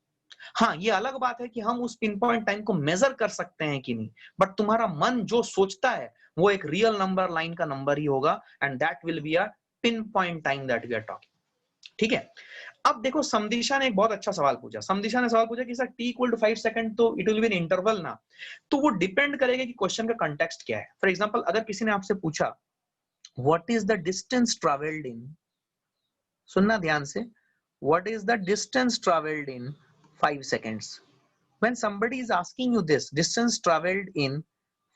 हाँ, ये अलग बात है कि हम उस पिन पॉइंट टाइम को मेजर कर सकते हैं कि नहीं, बट तुम्हारा मन जो सोचता है वो एक रियल नंबर लाइन का नंबर ही होगा, and that will be a pin point time that we are talking. ठीक है, अब देखो समदिशा ने एक बहुत अच्छा सवाल पूछा. समदिशा ने सवाल पूछा कि sir t equal to 5 second, तो it will be an interval ना. तो वो डिपेंड करेगा कि क्वेश्चन का कंटेक्स्ट क्या है. फॉर एग्जांपल अगर किसी ने आपसे पूछा what is the distance travelled इन, सुनना ध्यान से, what is the distance traveled in 5 seconds? When somebody is asking you this, distance traveled in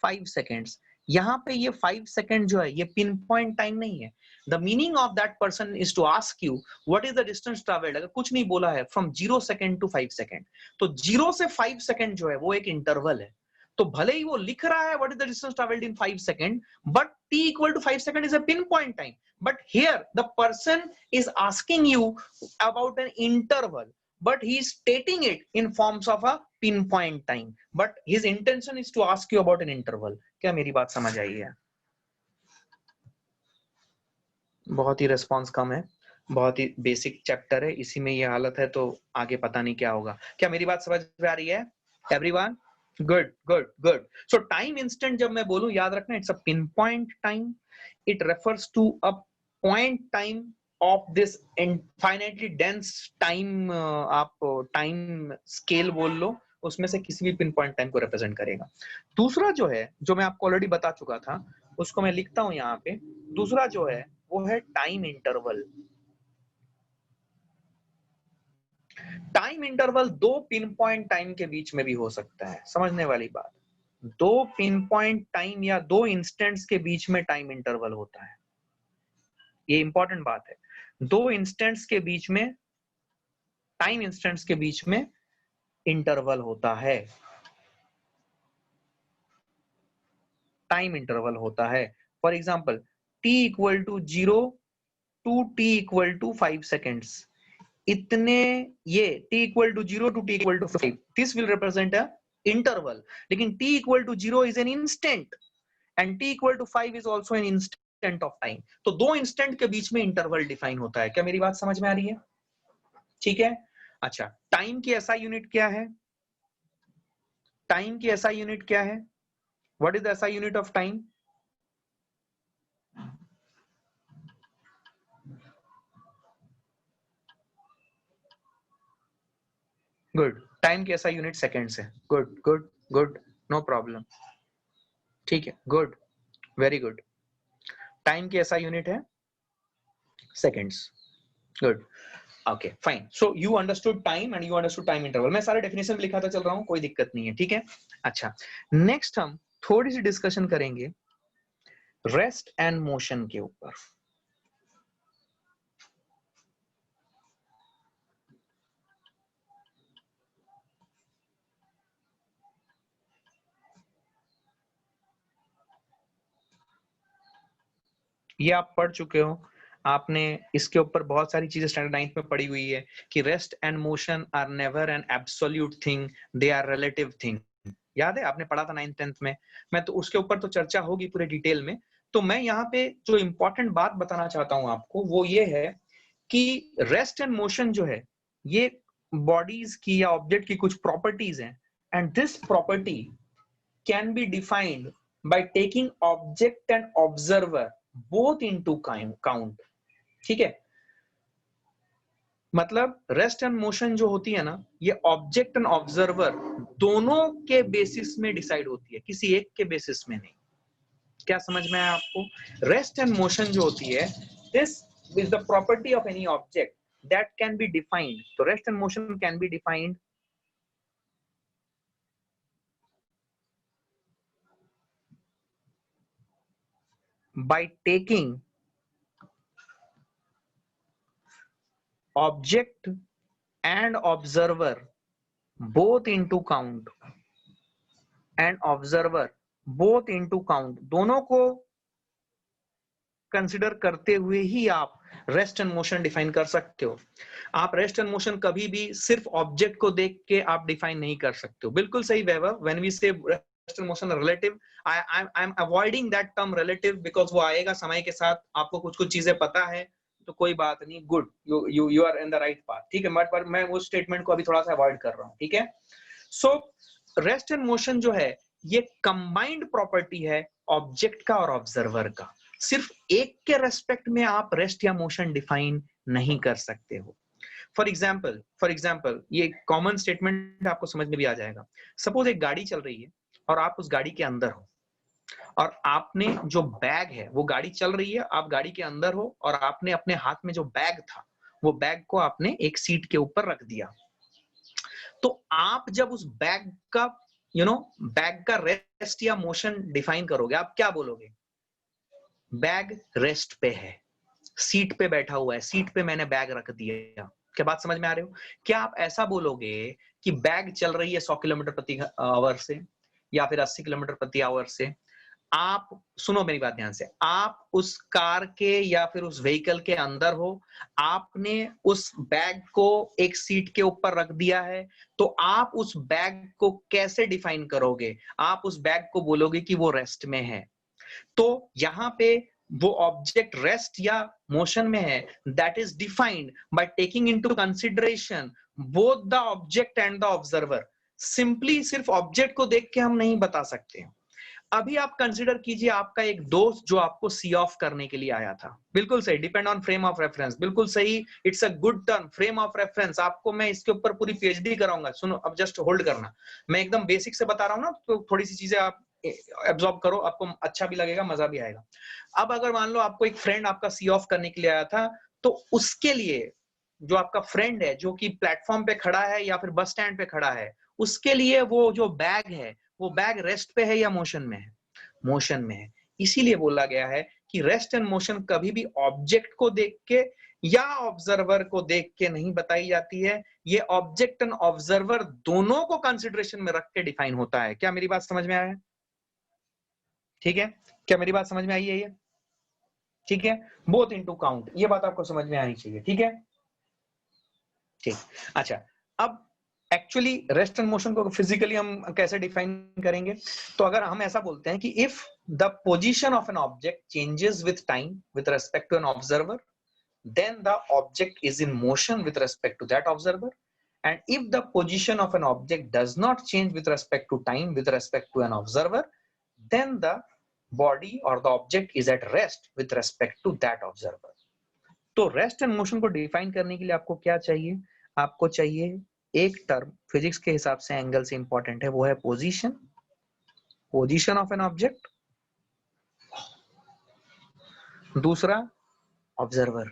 5 seconds, यहाँ पे ये 5 सेकंड जो है ये पिन पॉइंट टाइम नहीं है. The meaning of that person is to ask you what is the distance travelled. अगर कुछ नहीं बोला है, फ्रॉम 0 सेकंड टू 5 सेकंड, तो 0 से 5 सेकंड जो है वो एक इंटरवल है. तो भले ही वो लिख रहा है what is the distance travelled in 5 second, but t equal to 5 second is a pin point time. But here the person is asking you about an interval, but he is stating it in forms of a pinpoint time. But his intention is to ask you about an interval. क्या मेरी बात समझ आई है? बहुत ही response कम है, बहुत ही basic chapter है, इसी में ये हालत है तो आगे पता नहीं क्या होगा. क्या मेरी बात समझ में आ रही है everyone? Good good good. So time instant जब मैं बोलूं, याद रखना, it's a pin point time. It refers to a point time of this infinitely dense time. आप टाइम स्केल बोल लो, उसमें से किसी भी पिन पॉइंट टाइम को रिप्रेजेंट करेगा. दूसरा जो है, जो मैं आपको ऑलरेडी बता चुका था, उसको मैं लिखता हूं यहाँ पे. दूसरा जो है वो है टाइम इंटरवल. टाइम इंटरवल दो पिन पॉइंट टाइम के बीच में भी हो सकता है. समझने वाली बात, दो पिन पॉइंट टाइम या दो इंस्टेंट्स के बीच में टाइम इंटरवल होता है. ये इंपॉर्टेंट बात है. दो इंस्टेंट्स के बीच में, टाइम इंस्टेंट्स के बीच में इंटरवल होता है. टाइम इंटरवल होता है। For example t equal to 0 to t equal to 5 seconds, इतने ये t equal to 0 to t equal to 5, this will represent a interval. लेकिन t equal to 0 is an instant and t equal to 5 is also an instant of time. तो दो instant के बीच में interval define होता है। क्या मेरी बात समझ में आ रही है? ठीक है। अच्छा, टाइम की एसआई यूनिट क्या है? टाइम की एसआई यूनिट क्या है? What is the SI unit of time? Good, time की एसआई यूनिट सेकेंड्स है। Good good good, no problem. ठीक है, गुड, वेरी गुड। टाइम की एसआई यूनिट है seconds. Good, okay fine. So you understood time and you understood time interval. मैं सारे definition लिखा था चल रहा हूं, कोई दिक्कत नहीं है। ठीक है। अच्छा, नेक्स्ट हम थोड़ी सी डिस्कशन करेंगे रेस्ट एंड मोशन के ऊपर। ये आप पढ़ चुके हो, आपने इसके ऊपर बहुत सारी चीजें स्टैंडर्ड 9th में पढ़ी हुई है कि rest and motion are never an absolute thing, they are relative thing. याद है, आपने पढ़ा था 9th 10th में। मैं तो उसके ऊपर तो चर्चा होगी पूरे डिटेल में। तो मैं यहाँ पे जो इंपॉर्टेंट बात बताना चाहता हूँ आपको वो ये है कि रेस्ट एंड मोशन जो है ये बॉडीज की या ऑब्जेक्ट की कुछ प्रॉपर्टीज हैं, and this property can be defined by taking object and observer both into count. ठीक है। मतलब रेस्ट एंड मोशन जो होती है ना, ये ऑब्जेक्ट एंड ऑब्जर्वर दोनों के बेसिस में डिसाइड होती है, किसी एक के बेसिस में नहीं। क्या समझ में आया आपको? रेस्ट एंड मोशन जो होती है, this is the property of any object that can be defined. तो rest and motion can be defined by taking object and observer both into count and observer both into count, दोनों को consider करते हुए ही आप rest and motion define कर सकते हो। आप रेस्ट एंड मोशन कभी भी सिर्फ ऑब्जेक्ट को देख के आप डिफाइन नहीं कर सकते हो। बिल्कुल सही वैभव, व्हेन वी से rest and motion relative, I am avoiding that term relative because वो आएगा समय के साथ, आपको कुछ कुछ चीजें पता है तो कोई बात नहीं, good, you are in the right path. ठीक है, बट मैं उस स्टेटमेंट को अभी थोड़ा सा अवॉइड कर रहा हूँ। ठीक है। सो रेस्ट एंड मोशन जो है ये कंबाइंड प्रॉपर्टी है ऑब्जेक्ट का और ऑब्जर्वर का। सिर्फ एक के रेस्पेक्ट में आप रेस्ट या मोशन डिफाइन नहीं कर सकते हो। फॉर एग्जाम्पल ये कॉमन स्टेटमेंट आपको समझ में भी आ जाएगा। सपोज एक गाड़ी चल रही है और आप उस गाड़ी के अंदर हो, और आपने जो बैग है, वो गाड़ी चल रही है, आप गाड़ी के अंदर हो और आपने अपने हाथ में जो बैग था वो बैग को आपने एक सीट के ऊपर रख दिया। तो आप जब उस बैग का बैग का रेस्ट या मोशन डिफाइन करोगे, आप क्या बोलोगे? बैग रेस्ट पे है, सीट पे बैठा हुआ है, सीट पे मैंने बैग रख दिया। क्या बात समझ में आ रही हो? क्या आप ऐसा बोलोगे कि बैग चल रही है 100 किलोमीटर प्रति आवर से या फिर 80 किलोमीटर प्रति आवर से? आप सुनो मेरी बात ध्यान से, आप उस कार के या फिर उस व्हीकल के अंदर हो, आपने उस बैग को एक सीट के ऊपर रख दिया है, तो आप उस बैग को कैसे डिफाइन करोगे? आप उस बैग को बोलोगे कि वो रेस्ट में है। तो यहां पे वो ऑब्जेक्ट रेस्ट या मोशन में है, that is defined by taking into consideration both the object and the observer. Simply सिर्फ ऑब्जेक्ट को देख के हम नहीं बता सकते। अभी आप कंसीडर कीजिए आपका एक दोस्त जो आपको सी ऑफ करने के लिए आया था। बिल्कुल सही, depend on frame of reference, बिल्कुल सही, it's a good term, frame of reference. आपको मैं इसके ऊपर पूरी पीएचडी कराऊंगा। सुनो, अब जस्ट होल्ड करना, मैं एकदम बेसिक से बता रहा हूं ना, तो थोड़ी सी चीजें आप एब्जॉर्ब करो, आपको अच्छा भी लगेगा, मजा भी आएगा। अब अगर मान लो आपको एक फ्रेंड आपका सी ऑफ करने के लिए आया था, तो उसके लिए जो आपका फ्रेंड है जो कि प्लेटफॉर्म पे खड़ा है या फिर बस स्टैंड पे खड़ा है, उसके लिए वो जो बैग है वो बैग रेस्ट पे है या मोशन में है? मोशन में है। इसीलिए बोला गया है कि रेस्ट एंड मोशन कभी भी ऑब्जेक्ट को देख के या ऑब्जर्वर को देख के नहीं बताई जाती है, ये ऑब्जेक्ट एंड ऑब्जर्वर दोनों को कंसिडरेशन में रख के डिफाइन होता है। क्या मेरी बात समझ में आया है? ठीक है, क्या मेरी बात समझ में आई है ये? ठीक है, बोथ इनटू काउंट, ये बात आपको समझ में आनी चाहिए। ठीक है, ठीक। अच्छा, अब एक्चुअली रेस्ट एंड मोशन को फिजिकली हम कैसे डिफाइन करेंगे? तो अगर हम ऐसा बोलते हैं कि if the position of an object changes with time with respect to an observer, then the object is in motion with respect to that observer, and if the position of an object does not change with respect to time with respect to an observer, then the body or the object is at rest with respect to that observer. तो rest and motion को define करने के लिए आपको क्या चाहिए? आपको चाहिए एक टर्म फिजिक्स के हिसाब से एंगल से इंपॉर्टेंट है, वो है position, position of an object, दूसरा ऑब्जर्वर।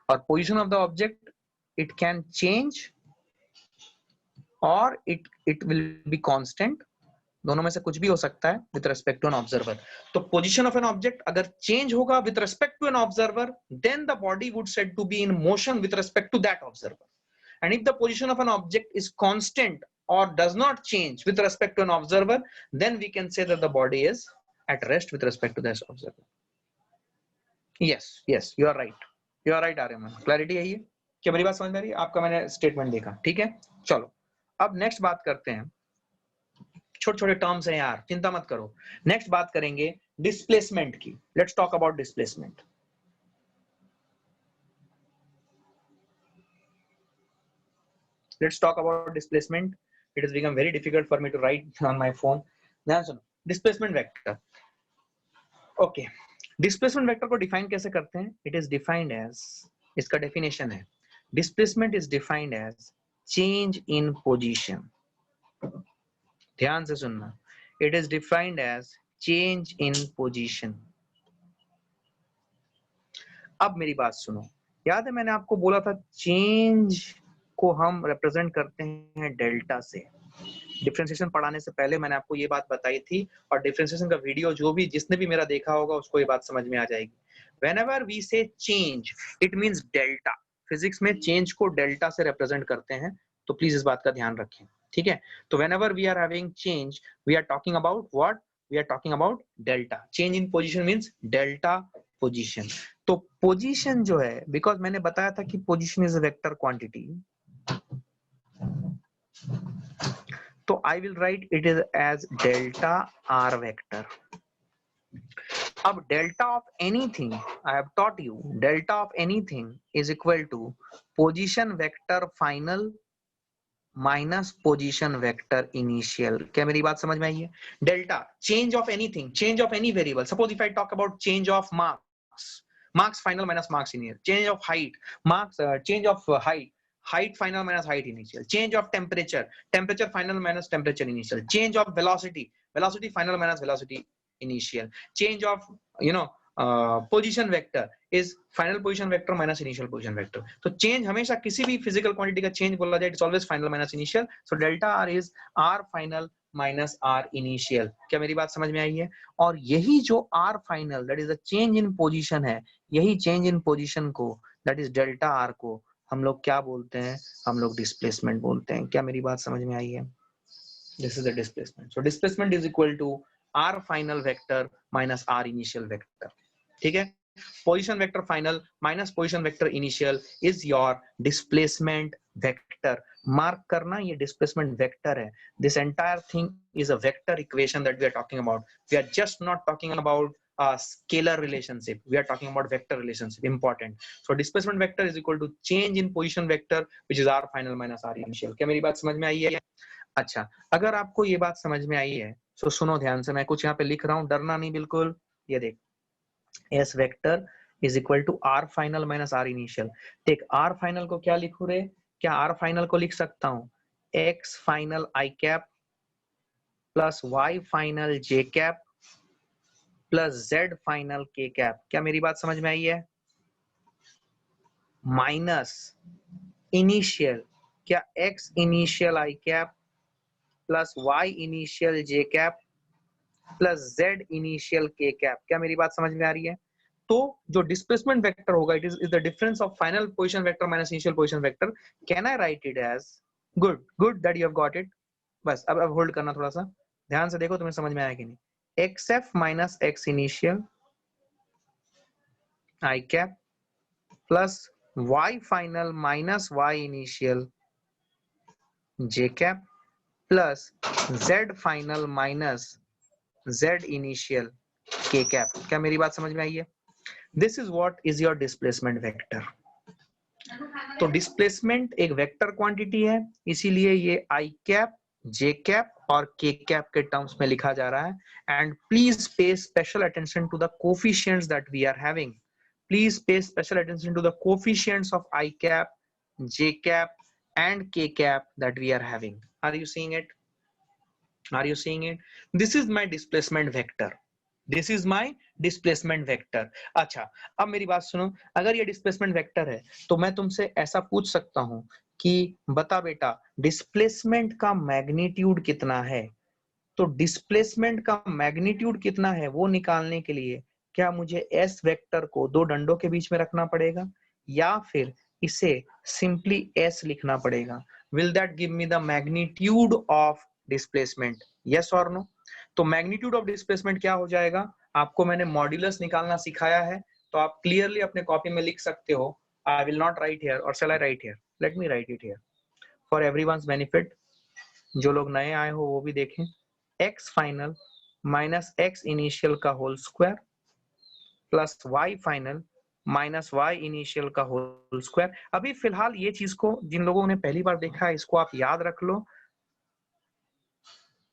और position of the object it can change और इट विल बी कांस्टेंट, दोनों में से कुछ भी हो सकता है with respect to an observer. तो पोजीशन ऑफ एन ऑब्जेक्ट अगर चेंज होगा with respect to an observer, then the body would said to be in motion with respect to that observer, and if the position of an object is constant or does not change with respect to an observer, then we can say that the body is at rest with respect to this observer. Yes, you are right Aryaman, clarity है ये? क्या मेरी बात समझ में आ रही है? आपका मैंने स्टेटमेंट देखा, ठीक है। चलो अब नेक्स्ट बात करते हैं, छोटे छोटे टर्म्स हैं यार, चिंता मत करो। नेक्स्ट बात करेंगे डिस्प्लेसमेंट की। Let's talk about displacement. Let's talk about displacement. It has become very difficult for me to write on my phone. ध्यान सुनो, displacement vector. Okay, displacement vector को डिफाइन कैसे करते हैं? इट इज डिफाइंड एज, इसका definition है, displacement is defined as change in position. ध्यान से सुनना, it is defined as change in position. अब मेरी बात सुनो, याद है मैंने आपको बोला था चेंज को हम रिप्रेजेंट करते हैं डेल्टा से। डिफरेंशिएशन पढ़ाने से पहले मैंने आपको ये बात बताई थी, और डिफरेंशिएशन का वीडियो जो भी जिसने भी मेरा देखा होगा उसको ये बात समझ में आ जाएगी। Whenever we say change, it means delta. Physics में चेंज को डेल्टा से रिप्रेजेंट करते हैं, तो प्लीज इस बात का ध्यान रखें, ठीक है। तो whenever we are having change, we are talking about what? We are talking about delta. Change in position means delta position. तो पोजीशन जो है, बिकॉज मैंने बताया था कि position is a vector quantity, तो I will write it is as delta R vector. अब delta of anything, I have taught you, delta of anything is equal to position vector final minus position vector initial. क्या मेरी बात समझ में आई है? Delta change of anything, change of any variable. Suppose if I talk about change of marks final minus marks initial, change of height, change of height final minus height initial, change of temperature final minus temperature initial, change of velocity final minus velocity initial, change of position vector is final position vector minus initial position vector. तो change हमेशा किसी भी physical quantity का change बोला जाए, it's always final minus initial. So delta R is R final minus R initial. क्या मेरी बात समझ में आई है? और यही जो R final that is the change in position है, यही change in position को that is delta R को हम लोग क्या बोलते हैं? हम लोग डिस्प्लेसमेंट बोलते हैं। क्या मेरी बात समझ में आई है? This is the displacement. So displacement is equal to r final vector minus r initial vector, ठीक है। Position vector final minus position vector initial is your displacement vector. Mark करना, ये डिस्प्लेसमेंट वेक्टर है। This entire thing is a vector equation that we are talking about. We are just not talking about scalar relationship, we are talking about vector relationship, important. So displacement vector is equal to change in position vector which is r final minus r initial. क्या मेरी बात समझ में आई है? अच्छा, अगर आपको ये बात समझ में आई है तो सुनो ध्यान से, मैं कुछ यहाँ पे लिख रहा हूँ, डरना नहीं बिल्कुल। ये देख, s vector is equal to r final minus r initial। देख r final को क्या लिखूं रे? क्या r final को लिख सकता हूँ x final i cap plus y final j cap plus z final k cap. क्या मेरी बात समझ में आई है? माइनस इनिशियल, क्या x initial i cap plus y initial j cap plus z initial k cap. क्या मेरी बात समझ में आ रही है? तो जो डिस्प्लेसमेंट वेक्टर होगा, it is the difference of final position vector minus initial position vector. Can I write it as, good that you have got it. बस अब होल्ड करना, थोड़ा सा ध्यान से देखो, तुम्हें समझ में आया कि नहीं। xf minus x initial I cap plus y final minus y initial j cap plus z final minus z initial k cap। क्या मेरी बात समझ में आई है? This is what is your displacement vector। तो डिस्प्लेसमेंट एक वेक्टर क्वांटिटी है, इसीलिए ये आई कैप, जे कैप और के कैप के टर्म्स में लिखा जा रहा है। And please pay special attention to the coefficients that we are having. Please pay special attention to the coefficients of i cap, j cap and k cap that we are having। Are you seeing it? Are you seeing it? This is my displacement vector। This is my displacement vector। अच्छा, अब मेरी बात सुनो, अगर ये displacement vector है तो मैं तुमसे ऐसा पूछ सकता हूं कि बता बेटा displacement का magnitude कितना है। तो displacement का magnitude कितना है वो निकालने के लिए क्या मुझे s वेक्टर को दो डंडों के बीच में रखना पड़ेगा या फिर इसे simply s लिखना पड़ेगा? Will that give me the magnitude of displacement? Yes or no? तो मैग्नीट्यूड ऑफ डिस्प्लेसमेंट क्या हो जाएगा? आपको मैंने मॉड्यूलस निकालना सिखाया है, तो आप क्लियरली अपने कॉपी में लिख सकते हो। I will not write here, और shall I write here? Let me write it here for everyone's benefit. जो लोग नए आए हो वो भी देखें। X final minus X initial का whole square plus Y final minus Y initial का होल स्क्वायर। अभी फिलहाल ये चीज को जिन लोगों ने पहली बार देखा है इसको आप याद रख लो,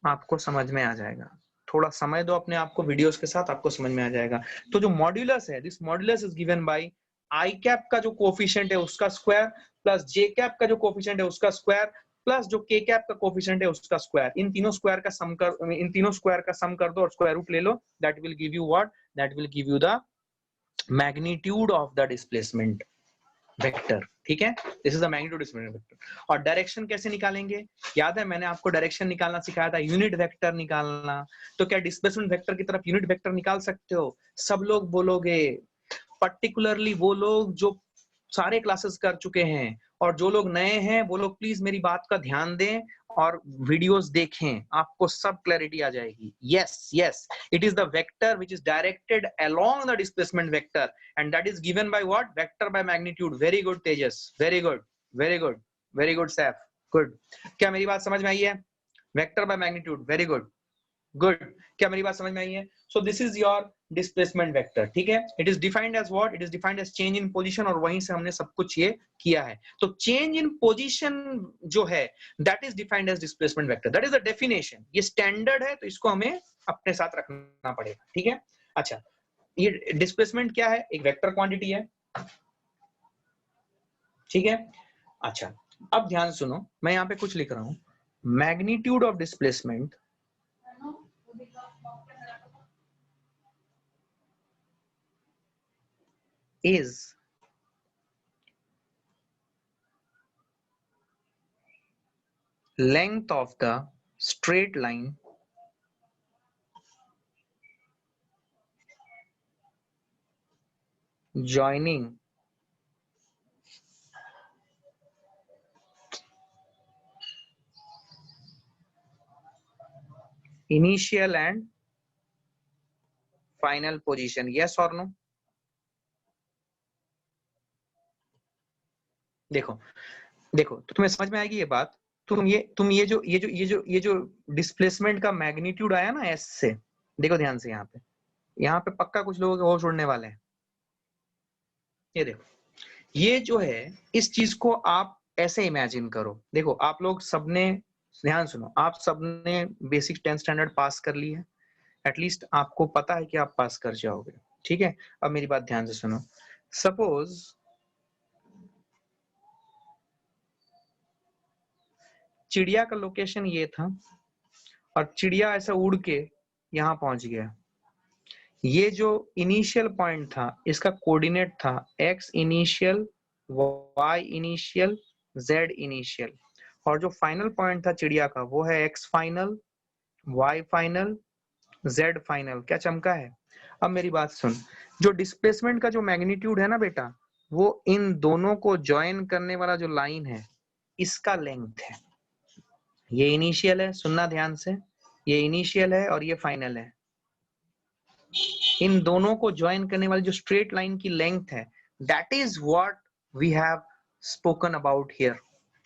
आपको समझ में आ जाएगा। थोड़ा समय दो अपने आप को, वीडियोस के साथ आपको समझ में आ जाएगा। तो जो मॉड्यूलस है, this modulus is given bye I cap का जो कोफिशिएंट है उसका स्क्वायर प्लस जे कैप का जो कोफिशिएंट है उसका स्क्वायर प्लस जो के कैप का कोफिशिएंट है उसका स्क्वायर। इन तीनों स्क्वायर का सम कर, इन तीनों स्क्वायर का सम कर दो और स्क्वायर रूट ले लो। That will give you what? That will give you the magnitude of the displacement vector. ठीक है, this is the magnitude displacement vector. और डायरेक्शन कैसे निकालेंगे? याद है मैंने आपको डायरेक्शन निकालना सिखाया था, यूनिट वेक्टर निकालना। तो क्या डिस्प्लेसमेंट वेक्टर की तरफ यूनिट वेक्टर निकाल सकते हो? सब लोग बोलोगे, पर्टिकुलरली वो लोग जो सारे क्लासेस कर चुके हैं, और जो लोग नए हैं वो लोग प्लीज मेरी बात का ध्यान दें और वीडियोस देखें, आपको सब क्लैरिटी आ जाएगी। Yes yes, it is the vector which is directed along the displacement vector and that is given by what? Vector by magnitude. Very good Tejas, very good, very good, very good Saif, good. क्या मेरी बात समझ में आई है? Vector by magnitude, very good, good. क्या मेरी बात समझ में आई है? So this is your displacement vector. ठीक है, it is defined as what? It is defined as change in position, और वहीं से हमने सब कुछ ये किया है। तो चेंज इन पोजीशन जो है that is defined as displacement vector. That is the definition. ये स्टैंडर्ड है तो इसको हमें अपने साथ रखना पड़ेगा। ठीक है, अच्छा, ये डिस्प्लेसमेंट क्या है? एक वेक्टर क्वांटिटी है। ठीक है, अच्छा, अब ध्यान सुनो, मैं यहाँ पे कुछ लिख रहा हूं। Magnitude of displacement is length of the straight line joining initial and final position। yes or no? देखो देखो, तो तुम्हें समझ में आएगी ये बात। तुम ये जो डिस्प्लेसमेंट का मैग्नीट्यूड आया ना एस से, देखो ध्यान से, यहाँ पे पक्का कुछ लोगों के होश उड़ने वाले हैं। ये देखो, ये जो है इस चीज को आप ऐसे इमेजिन करो। देखो आप लोग सबने, ध्यान सुनो, आप सबने बेसिक 10th स्टैंडर्ड पास कर ली है, एटलीस्ट आपको पता है कि आप पास कर जाओगे। ठीक है, अब मेरी बात ध्यान से सुनो। सपोज चिड़िया का लोकेशन ये था और चिड़िया ऐसा उड़ के यहाँ पहुंच गया। ये जो इनिशियल पॉइंट था इसका कोऑर्डिनेट था x initial, y initial, z initial, और जो फाइनल पॉइंट था चिड़िया का वो है x final, y final, z final. क्या चमका है? अब मेरी बात सुन, जो डिस्प्लेसमेंट का जो मैग्नीट्यूड है ना बेटा, वो इन दोनों को ज्वाइन करने वाला जो लाइन है इसका लेंथ है। ये इनिशियल है, सुनना ध्यान से, ये इनिशियल है और ये फाइनल है। इन दोनों को ज्वाइन करने वाली जो स्ट्रेट लाइन की लेंथ है, that is what we have spoken about here.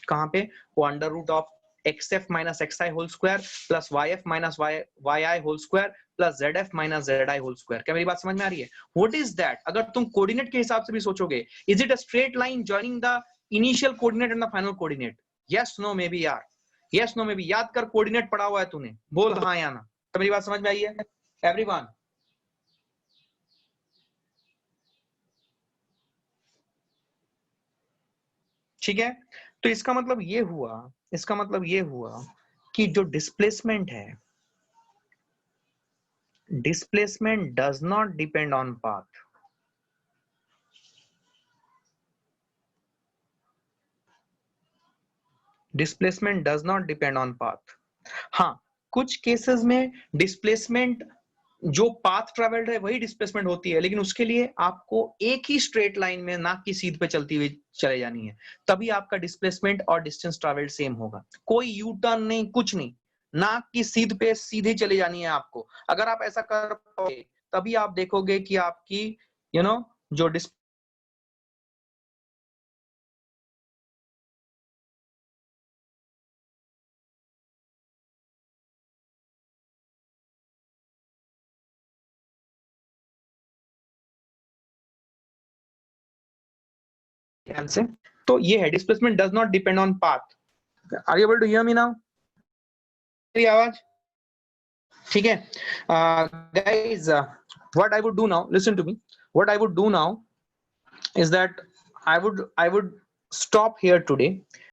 कहां पे? वो under root of xf minus xi whole square plus yf minus yi whole square plus zf minus zi whole square. क्या मेरी बात समझ में आ रही है? What is that? अगर तुम कोऑर्डिनेट के हिसाब से भी सोचोगे, is it a straight line joining the initial coordinate and the final coordinate? Yes, no, maybe यार. Yes, no, maybe. याद कर, कोऑर्डिनेट पढ़ा हुआ है तूने, बोल हाँ या ना. तो मेरी बात समझ में आई है एवरीवन? ठीक है, तो इसका मतलब ये हुआ कि जो डिस्प्लेसमेंट है, displacement does not depend on path. Displacement does not depend on path. हाँ, कुछ केसेस में डिस्प्लेसमेंट जो पाथ ट्रेवल्ड है वही डिस्प्लेसमेंट होती है, लेकिन उसके लिए आपको एक ही स्ट्रेट लाइन में नाक की सीध पे चलती हुई चले जानी है, तभी आपका डिस्प्लेसमेंट और डिस्टेंस ट्रेवल्ड सेम होगा. कोई यू टर्न नहीं, कुछ नहीं, नाक की सीध पे सीधे चले जानी है आपको. अगर आप ऐसा कर पाओगे तभी आप देखोगे कि आपकी जो से, तो ये है displacement does not depend on path. Are you able to hear me now? मेरी आवाज ठीक है? Guys, what I would do now, listen to me, what I would do now is that I would stop here today.